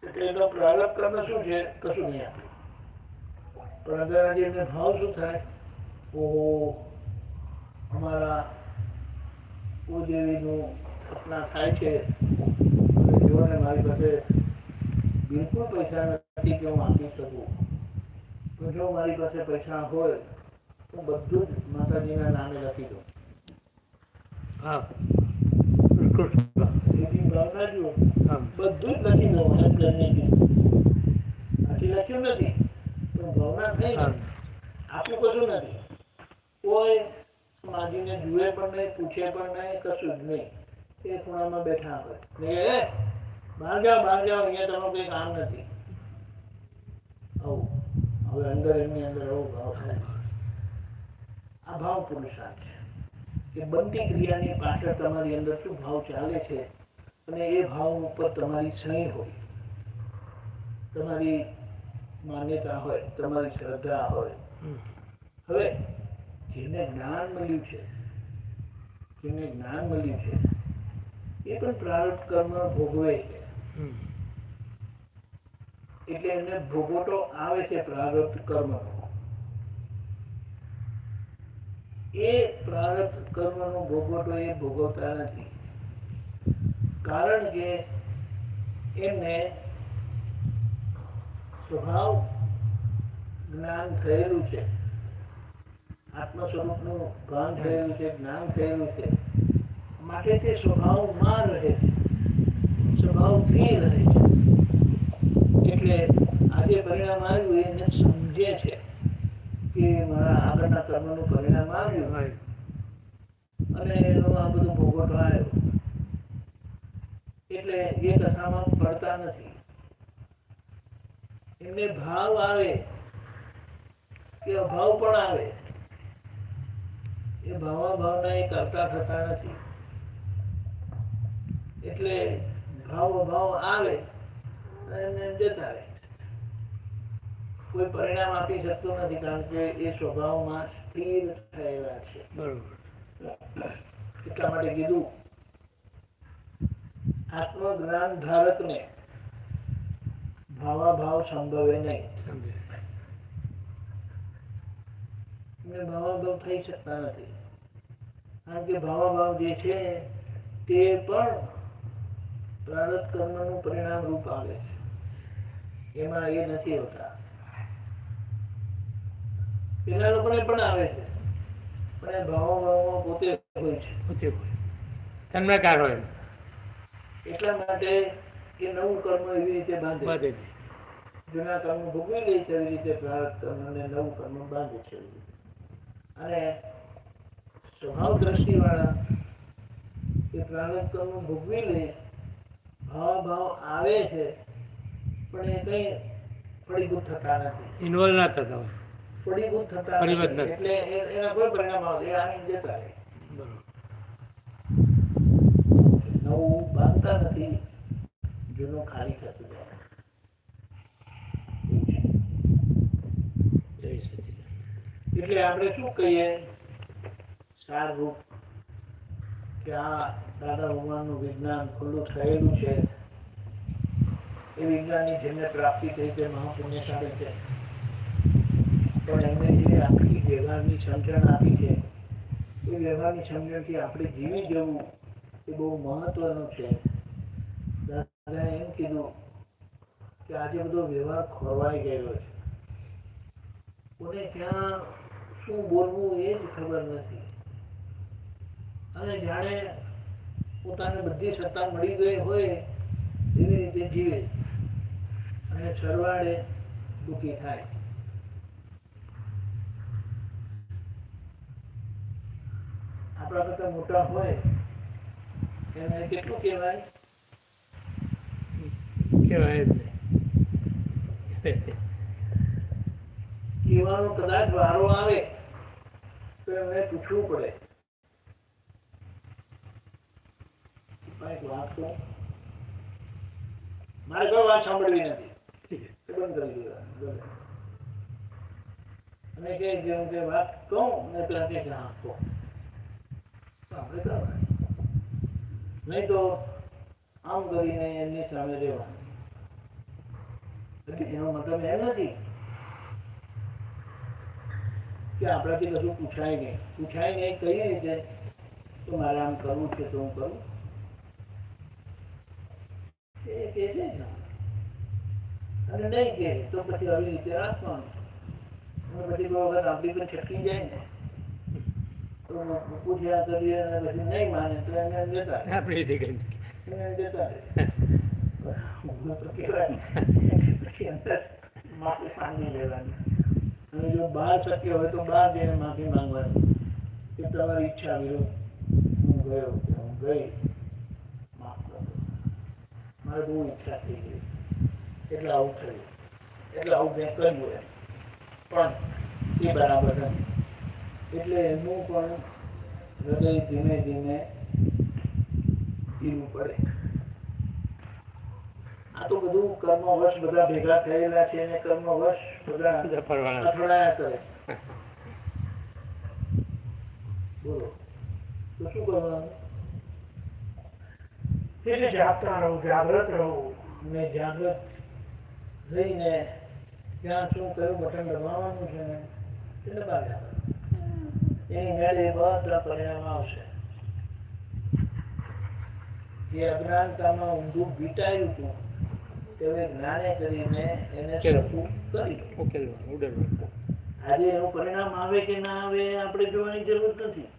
એટલે એનો પ્રારબ્ધ કર્મ શું છે? કશું નહીં આપે. પણ અંદર આજે એમને ભાવ શું થાય? ઓહો, અમારા કુળદેવીનું સ્થાપના થાય છે અને જેઓને મારી પાસે બિલકુલ પૈસા નથી કે હું આપી શકું, તો જો મારી પાસે પૈસા હોય તો બધું જ માતાજીના નામે લખી દઉં. હા, એની ભાવના જુઓ, બધું જ લખી દઉં. હજી લખ્યું નથી પણ ભાવના થઈ ને આપ્યું કશું નથી. કોઈ માજીને જુએ પણ નહીં, પૂછે પણ નહીં, કશું જ નહીં. એ ખૂણામાં બેઠા હોય, બહાર જાઓ, અહીંયા તમારું કંઈ કામ નથી. આવું હવે અંદર એમની અંદર આવો ભાવ થાય. આ ભાવ પુરુષાર્થ છે કે બનતી ક્રિયાની પાછળ તમારી અંદર શું ભાવ ચાલે છે અને એ ભાવ ઉપર તમારી સહી હોય, તમારી માન્યતા હોય, તમારી શ્રદ્ધા હોય. હવે જેને જ્ઞાન મળ્યું છે એ પણ પ્રારબ્ધ કર્મ ભોગવે છે. એટલે એમને ભોગવટો આવે છે પ્રારબ્ધ કર્મનો. એ પ્રારબ્ધ કર્મનો ભોગવટો એ ભોગવતા નથી, કારણ કે એમને સ્વભાવ જ્ઞાન થયેલું છે, આત્મ સ્વરૂપનું ભાન થયેલું છે, જ્ઞાન થયેલું છે. માટે તે સ્વભાવમાં રહે છે, સ્વભાવથી રહે છે. એટલે આજે પરિણામ આવ્યું એને સમજે છે કે મારા આગળના કર્મનું પરિણામ આવ્યું અને એનો આ બધું ભોગવટો આવ્યો. એટલે એ કથામાં પડતા નથી. એમને ભાવ આવે કે અભાવ પણ આવે, એ ભાવના એ કરતા થતા નથી. એટલે ભાવ અભાવ આવે અને જતા રહે. કોઈ પરિણામ આપી શકતો નથી, કારણ કે એ સ્વભાવમાં સ્થિર થયેલા છે. એટલા માટે કીધું આત્મજ્ઞાન ધારકને ભાવાભાવ સંભવે નહીં. ભાવાભાવ થઈ શકતા નથી, કારણ કે ભાવાભાવ જે છે તે પણ પ્રારબ્ધ કર્મનું પરિણામ રૂપ આવે છે. એમાં એ નથી હોતા. પેલા લોકોને પણ આવે છે, પણ એ ભાવાભાવમાં પોતે હોય છે, તન્મયકાર હોય. એટલા માટે એ નવું કર્મ એવી રીતે બાંધે. જૂના કર્મ ભોગવી લે છે એવી રીતે પ્રારબ્ધ કર્મ અને નવું કર્મ બાંધે છે. અને સ્વભાવ દ્રષ્ટિ વાળા એ પ્રારબ્ધ કર્મ ભોગવી લે, ભાવ આવે છે પણ એ કઈ ફળીભૂત થતા નથી, ઇન્વોલ્વ ના થતા હોય, ફળીભૂત થતા નથી. એટલે એના કોઈ પરિણામ આવે, એ આની જતા રહે. નવું બાંધતા નથી, જૂનું ખાલી થતું જાય. એટલે આપણે શું કહીએ સારરૂપ કે આ દાદા ભગવાનનું વિજ્ઞાન ખુલ્લું થયેલું છે, એ વિજ્ઞાનની જેમને પ્રાપ્તિ થઈ તે મહાપુણ્યશાળી છે. પણ એમને જે આખી વ્યવહારની સમજણ આપી છે, એ વ્યવહારની સમજણથી આપણે જીવી જવું એ બહુ મહત્વનું છે. દાદાએ એમ કીધું કે આજે બધો વ્યવહાર ખોરવાઈ ગયેલો છે, કોને ક્યાં શું બોલવું એ જ ખબર નથી, અને જાણે પોતાને બધી સત્તા મળી ગઈ હોય એવી રીતે જીવે અને સરવાળે દુઃખી થાય. આપણા કરતા મોટા હોય એને કેટલું કહેવાય? કહેવાય જ નહીં. કહેવાનો કદાચ વારો આવે તો એમને પૂછવું પડે, એક વાત કહું, મારે કોઈ વાત સાંભળવી નથી, એ બંધ કરી દેવાનું. અને કે જેમ કે વાત કહું ને પેલા કે હા કહો, આપણે કરવાનું, નહીં તો આમ કરીને એમની સામે રહેવાનું. એનો મતલબ એમ નથી કે આપણાથી કશું પૂછાય નહીં. પૂછાય નહીં કઈ રીતે? તો મારે આમ કરવું છે તો હું કરું, એ કે છે ને, અને નહીં કે તો પછી આવી રીતે રાખવાનું. અને પછી કોઈ વખત આપણી પણ છટકી જાય ને તો પૂછ્યા કરીએ અને પછી નહીં માને તો એને જતા રહે. આપણી રીતે કરી એને જતા રહે. તો કહેવાય પછી અંદર માફી માંગી લેવાની. અને જો બહાર શક્ય હોય તો બહાર જઈને માફી માંગવાની કે તમારી ઈચ્છા વિરુદ્ધ હું ગયો કે હું ગઈ, માફ કરો, મારે બહુ ઈચ્છા થઈ ગઈ એટલે આવું થયું, એટલે આવું મેં કર્યું એમ. પણ એ બરાબર નથી. એટલે એનું પણ હૃદય ધીમે ધીમે ધીમું પડે. આ તો બધું કર્મવશ બધા ભેગા થયેલા છે અને કર્મવશ બધા ફરવાના. અથડાયા કરે. બોલો તો શું કરવાનું? એટલે જાગતા રહો, જાગ્રત રહો, અને જાગ્રત રહીને ત્યાં શું કયું બટન દબાવવાનું છે ને એટલે બહાર એની મેળે બધા પરિણામ આવશે. જે અજ્ઞાનતામાં ઊંધું વીટાયું હતું તે જ્ઞાને કરીને એને સરખું કરી. ઉકેલવાનું, ઉડાડવાનું. આજે એનું પરિણામ આવે કે ના આવે એ આપણે જોવાની જરૂર નથી.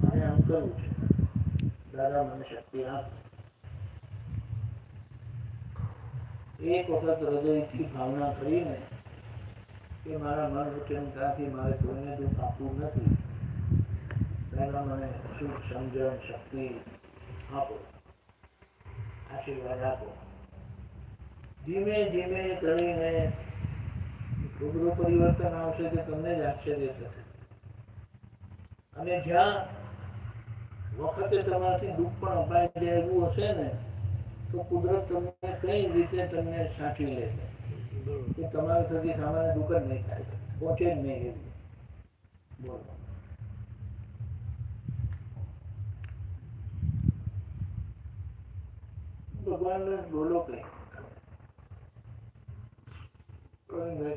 મારે આમ કરવું છે, દાદા મને શક્તિ આપ. એક વખત હૃદયથી ભાવના કરીને કે મારા મન વચનતાથી મારે કોઈને દુઃખ આપવું નથી, દાદા મને સુખ, સમજણ, શક્તિ આપો, આશીર્વાદ આપો. ધીમે ધીમે કરીને થોડું પરિવર્તન આવશે કે તમને જ આશ્ચર્ય થશે. અને જ્યાં વખતે તમારાથી દુઃખ પણ અપાઈ જાય એવું હશે ને તો કુદરત તમને કઈ રીતે તમને સાચવી લેશે કે તમારા થકી સામાન્ય દુઃખ જ નહીં થાય, પહોંચે જ નહીં એવું. બોલો ભગવાનને બોલો કઈ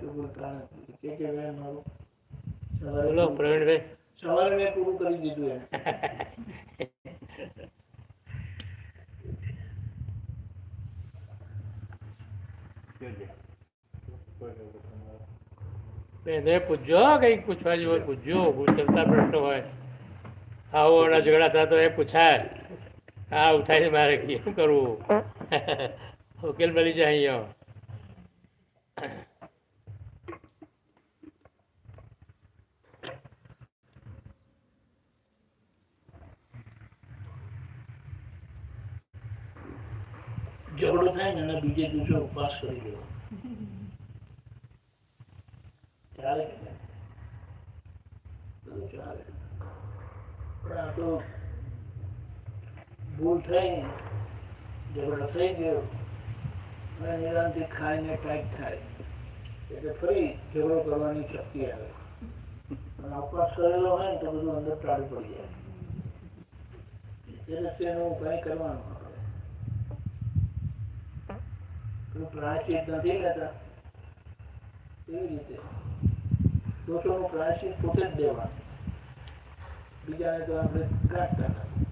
તો બોલતા નથી કે મારું બોલો પ્રવીણભાઈ. સવારે મેં પૂરું કરી દીધું એમ. એને પૂછજો, કંઈક પૂછવા જેવું હોય પૂછજો, ચલતા પ્રશ્ન હોય. આવો એના ઝઘડા થતા તો એ પૂછાય. હા આવું થાય છે મારે, શું કરવું? ઉકેલ મળી જાય અહીંયા. ઝઘડો થાય ને એના બીજે દિવસે ઉપવાસ કરી દેવો ચાલે કે નહીં? બધું ચાલે. પણ આ તો ભૂલ થઈ, ઝઘડો થઈ ગયો અને નિરાંતથી ખાઈને ટાઈટ થાય એટલે ફરી ઝઘડો કરવાની શક્તિ આવે. અને ઉપવાસ કરેલો હોય ને તો બધું અંદર ટાળું પડી જાય. એટલે તેનું કંઈ કરવાનું આપણે પેલું પ્રાયશ્ચિત નથી લેતા એવી રીતે દોષોનું પ્રાયશ્ચિત પોતે જ દેવાનું, બીજાને તો આપણે કાઢતા નથી.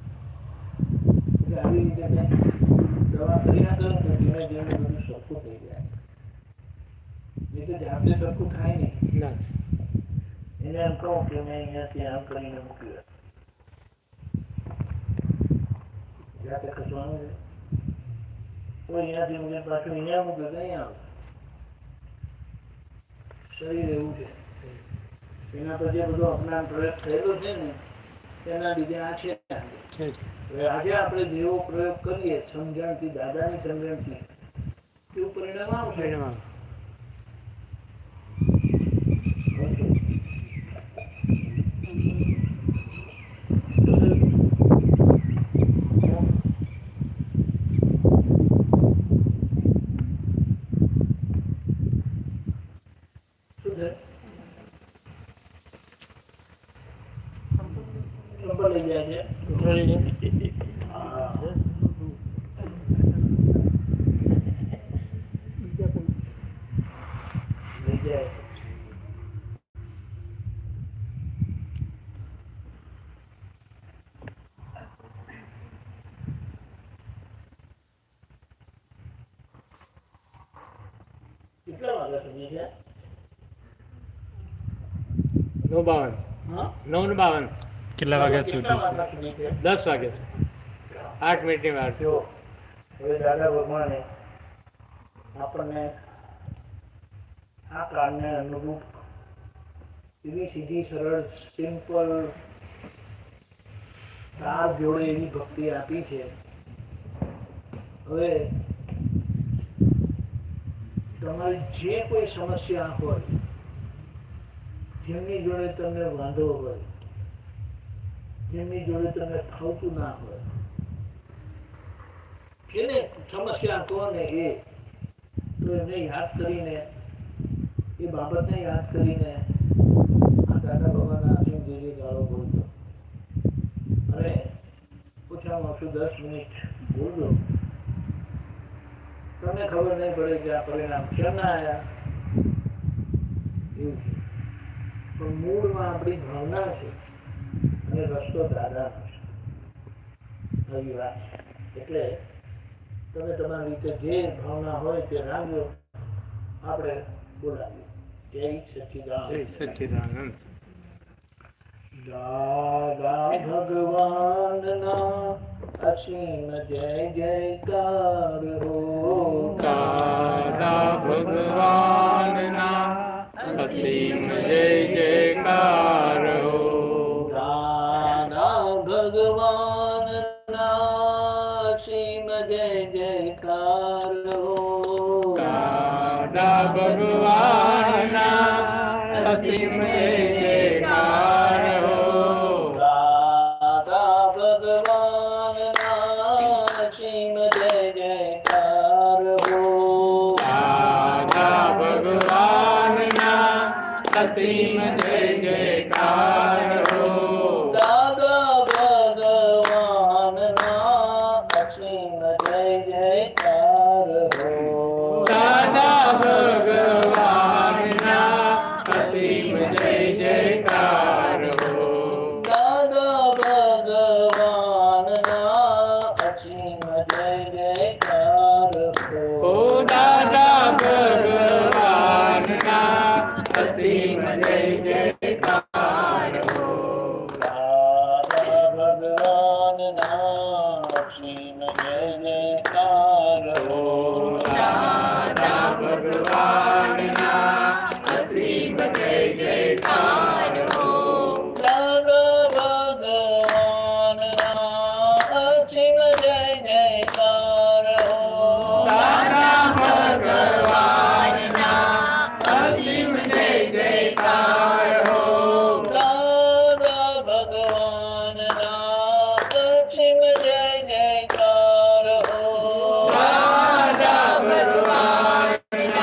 એટલે આવી રીતે કંઈ દવા કરી ના કરો તો ધીમે ધીમે બધું સરખું થઈ જાય. એ તો જાતે સરખું થાય નહીં. ના એને એમ કહું કે મેં અહીંયાથી આમ કરીને મૂક્યું જાતે ખસવાનું છે. કોઈ અહીંયાથી મૂકીને પાછું અહીંયા મૂકે તો અહીંયા આવે. શરીર એવું છે. એના પર જે બધો અજ્ઞાન પ્રયોગ થયેલો છે ને તેના લીધે આ છે. છે જ. હવે આજે આપણે જેવો પ્રયોગ કરીએ સમજણથી, દાદાની સમજણથી, એવું પરિણામ આવશે. પરિણામ. શું છે? નંબર લઈ જાય છે. ઉતરી જાય. હા. બીજા કોઈ લઈ જાય. કેટલા વાગ્યા સુધી છે? 9:52. હા? 9:52. કેટલા વાગ્યા કેટલા સુધી વાગ્યા સુધી છે? 10 વાગે. 8 મિનિટની વાર છે. જો હવે દાદા ભગવાને આપણને આ કાળને અનુરૂપ એવી સીધી સરળ સિમ્પલ તાર જોડે એવી ભક્તિ આપી છે. હવે તમારી જે કોઈ સમસ્યા હોય, જેમની જોડે તમને વાંધો હોય, જેમની જોડે તમને ફાવતું ના હોય, જેને સમસ્યા કહો ને એ તો એને યાદ કરીને, એ બાબતને યાદ કરીને આ દાદા ભગવાનના આશીર્વાદ જે ગાળો બોલતો અને ઓછામાં ઓછું 10 મિનિટ બોલજો. તમને ખબર નહીં પડે કે આ પરિણામ કેમ ના આવ્યા એવું છે. પણ મૂળમાં આપણી ભાવના છે અને રસ્તો દાદાનો છે. આવી વાત છે. એટલે તમે તમારી રીતે જે ભાવના હોય તે રાખજો. આપણે બોલાવીએ. જય સચ્ચિદાનંદ. જય સચ્ચિદાનંદ. દાદા ભગવાનના અસીમ જય જયકાર હો. દાદા ભગવાનના અસીમ જય જયકાર હો. દાદા ભગવાનના અસીમ જય જયકાર હો. દાદા ભગવાનના અસીમ જય જયકાર હો. દાદા ભગવાનના અસીમ જય જયકાર હો. દાદા ભગવાનના અસીમ જય જયકાર હો. દાદા ભગવાનના અસીમ જય જયકાર હો. દાદા ભગવાનના અસીમ જય જયકાર હો. દાદા ભગવાનના અસીમ જય જયકાર હો. ઓ દાદા ભગવાનના અસીમ જય જયકાર હો. દાદા ભગવાનના અસીમ જય જયકાર હો. દાદા ભગવાનના અસીમ જય જયકાર હો. દાદા ભગવાનના અસીમ જય જયકાર હો. દાદા ભગવાનના અસીમ જય જયકાર હો. દાદા ભગવાનના અસીમ જય જયકાર હો. દાદા ભગવાનના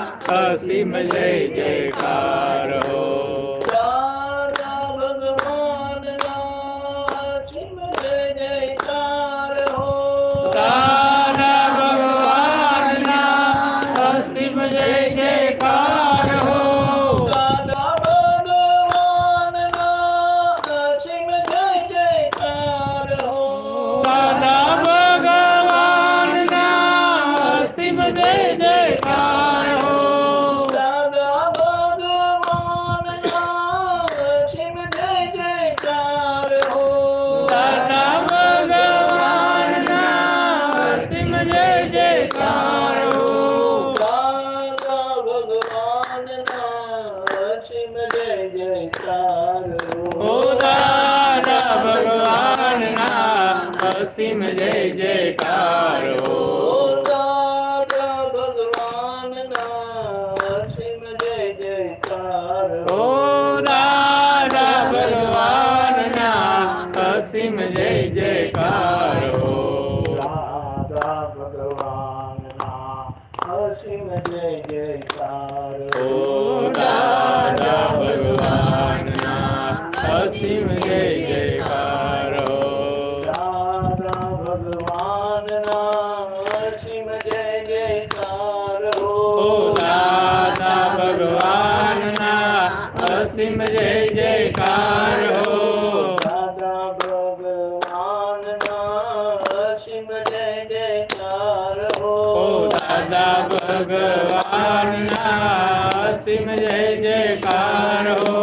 અસીમ જય જયકાર હો દાદા ભગવાનના અસીમ જય જયકાર હો દાદા ભગવાનના અસીમ જય જયકાર હો દાદા ભગવાનના અસીમ જય જયકાર હો દાદા ભગવાનના અસીમ જય જયકાર હો દાદા ભગવાનના અસીમ જય જયકાર હો દાદા ભગવાનના અસીમ જય જયકાર હો દાદા ભગવાનના અસીમ જય જયકાર ઓ દાદા ભગવાનના અસીમ જય જયકાર હો દાદા ભગવાનના અસીમ જય જયકાર ઓ દાદા ભગવાનના અસીમ જય જયકાર હો દાદા ભગવાનના અસીમ જય જયકાર ઓ દાદા ભગવાનના અસીમ જય જયકાર હો દાદા ભગવાનના અસીમ જય જયકાર ઓ દાદા ભગવાનના અસીમ જય જયકાર હો દાદા ભગવાનના અસીમ જય જયકાર ઓ દાદા ભગવાનના અસીમ જય જયકાર હો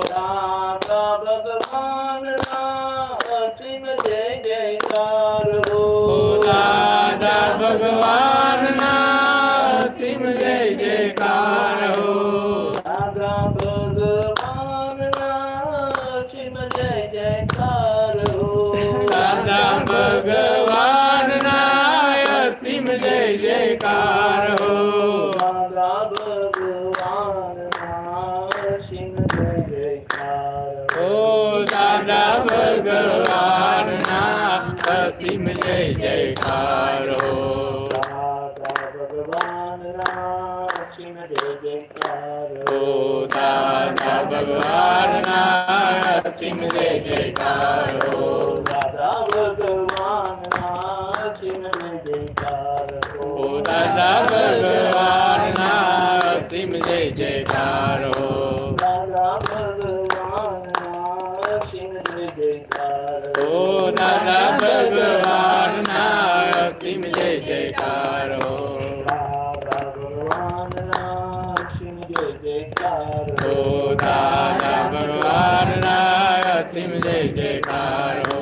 દાદા ભગવાનના અસીમ જય જયકાર ઓ દાદા ભગવાનના અસીમ જય જયકાર હો દાદા ભગવાનના અસીમ જય જયકાર દાદા ભગવાનના અસીમ જય જયકાર હો દાદા ભગવાનના અસીમ જય જયકાર ઓ દાદા ભગવાનના અસીમ જય જયકાર હો દાદા ભગવાનના અસીમ જય જયકાર ઓ દાદા ભગવાનના અસીમ જય જયકાર હો દાદા ભગવાનના અસીમ જય જયકાર ઓ દાદા ભગવાનના અસીમ જય જયકાર હો દાદા ભગવાનના અસીમ જય જયકાર ઓ દાદા ભગવાનના અસીમ જય જયકાર હો દાદા ભગવાનના અસીમ જય જયકાર ઓ દાદા ભગવાનના અસીમ જય જયકાર હો દાદા ભગવાનના અસીમ જય જયકાર ઓ દાદા ભગવાનના અસીમ જય જયકાર હો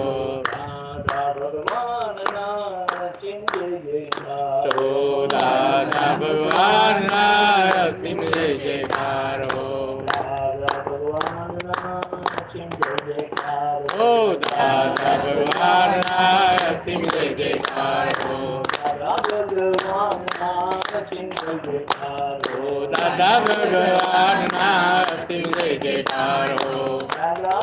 દાદા ભગવાનના અસીમ જય જયકાર ઓ દાદા ભગવાનના અસીમ જય જયકાર હો દાદા ભગવાનના અસીમ જય જયકાર ઓ દાદા ભગવાનના અસીમ જય જયકાર હો દાદા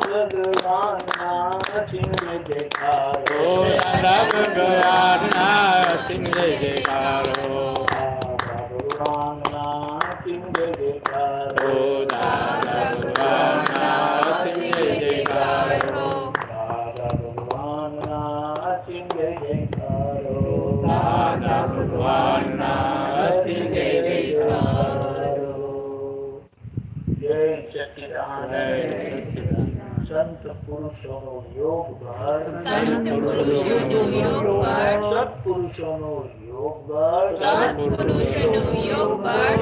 ભગવાનના અસીમ જય જયકાર ઓ દાદા ભગવાનના અસીમ જય જયકાર હો દાદા ભગવાનના અસીમ જય જયકાર ઓ દાદા ભગવાનના અસીમ જય જયકાર હો દાદા ભગવાનના અસીમ જય જયકાર દાદા ભગવાનના અસીમ જય જયકાર જય સચ્ચિદાનંદ સંત પુરુષોનો યોગ બળ સત્પુરુષોનો યોગ બળ સત્પુરુષોનો યોગ બળ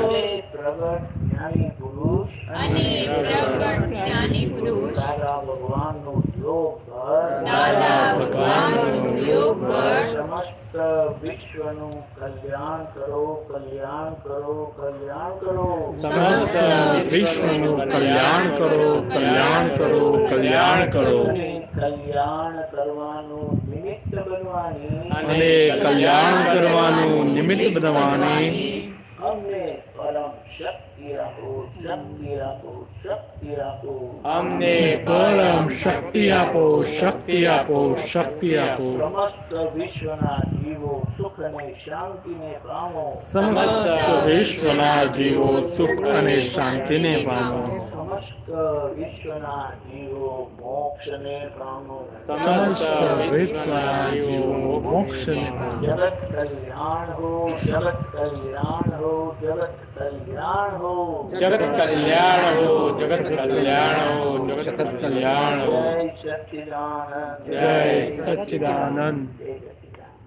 અને પ્રગટ જ્ઞાની પુરુષ દાદા ભગવાનનો યોગ બળ દાદા ભગવાનનો યોગ બળ સમસ્ત વિશ્વનું કલ્યાણ કરો કલ્યાણ કરો કલ્યાણ કરો સમસ્ત વિશ્વનું કલ્યાણ કરો કલ્યાણ કરો કલ્યાણ કરો અને કલ્યાણ કરવાનું નિમિત્ત બનવાની અને કલ્યાણ કરવાનું નિમિત્ત બનવાની અમને પરમ શક્તિ આપો શક્તિ આપો શક્તિ આપો અમને પરમ શક્તિ આપો શક્તિ આપો શક્તિ આપો સમસ્ત વિશ્વના જીવો સુખ અને શાંતિને પામો સમસ્ત વિશ્વના જીવો સુખ અને શાંતિને પામો. સમસ્ત વિશ્વના જીવો મોક્ષને પામો સમસ્ત વિશ્વના જીવો મોક્ષને પામો. જગત કલ્યાણ હો જગત કલ્યાણ હો જગત કલ્યાણ હો જગત કલ્યાણ હો, જગત કલ્યાણ હો, જગત કલ્યાણ હો. જય સચ્ચિદાનંદ જય સચ્ચિદાનંદ. જય સચ્ચિદાનંદ.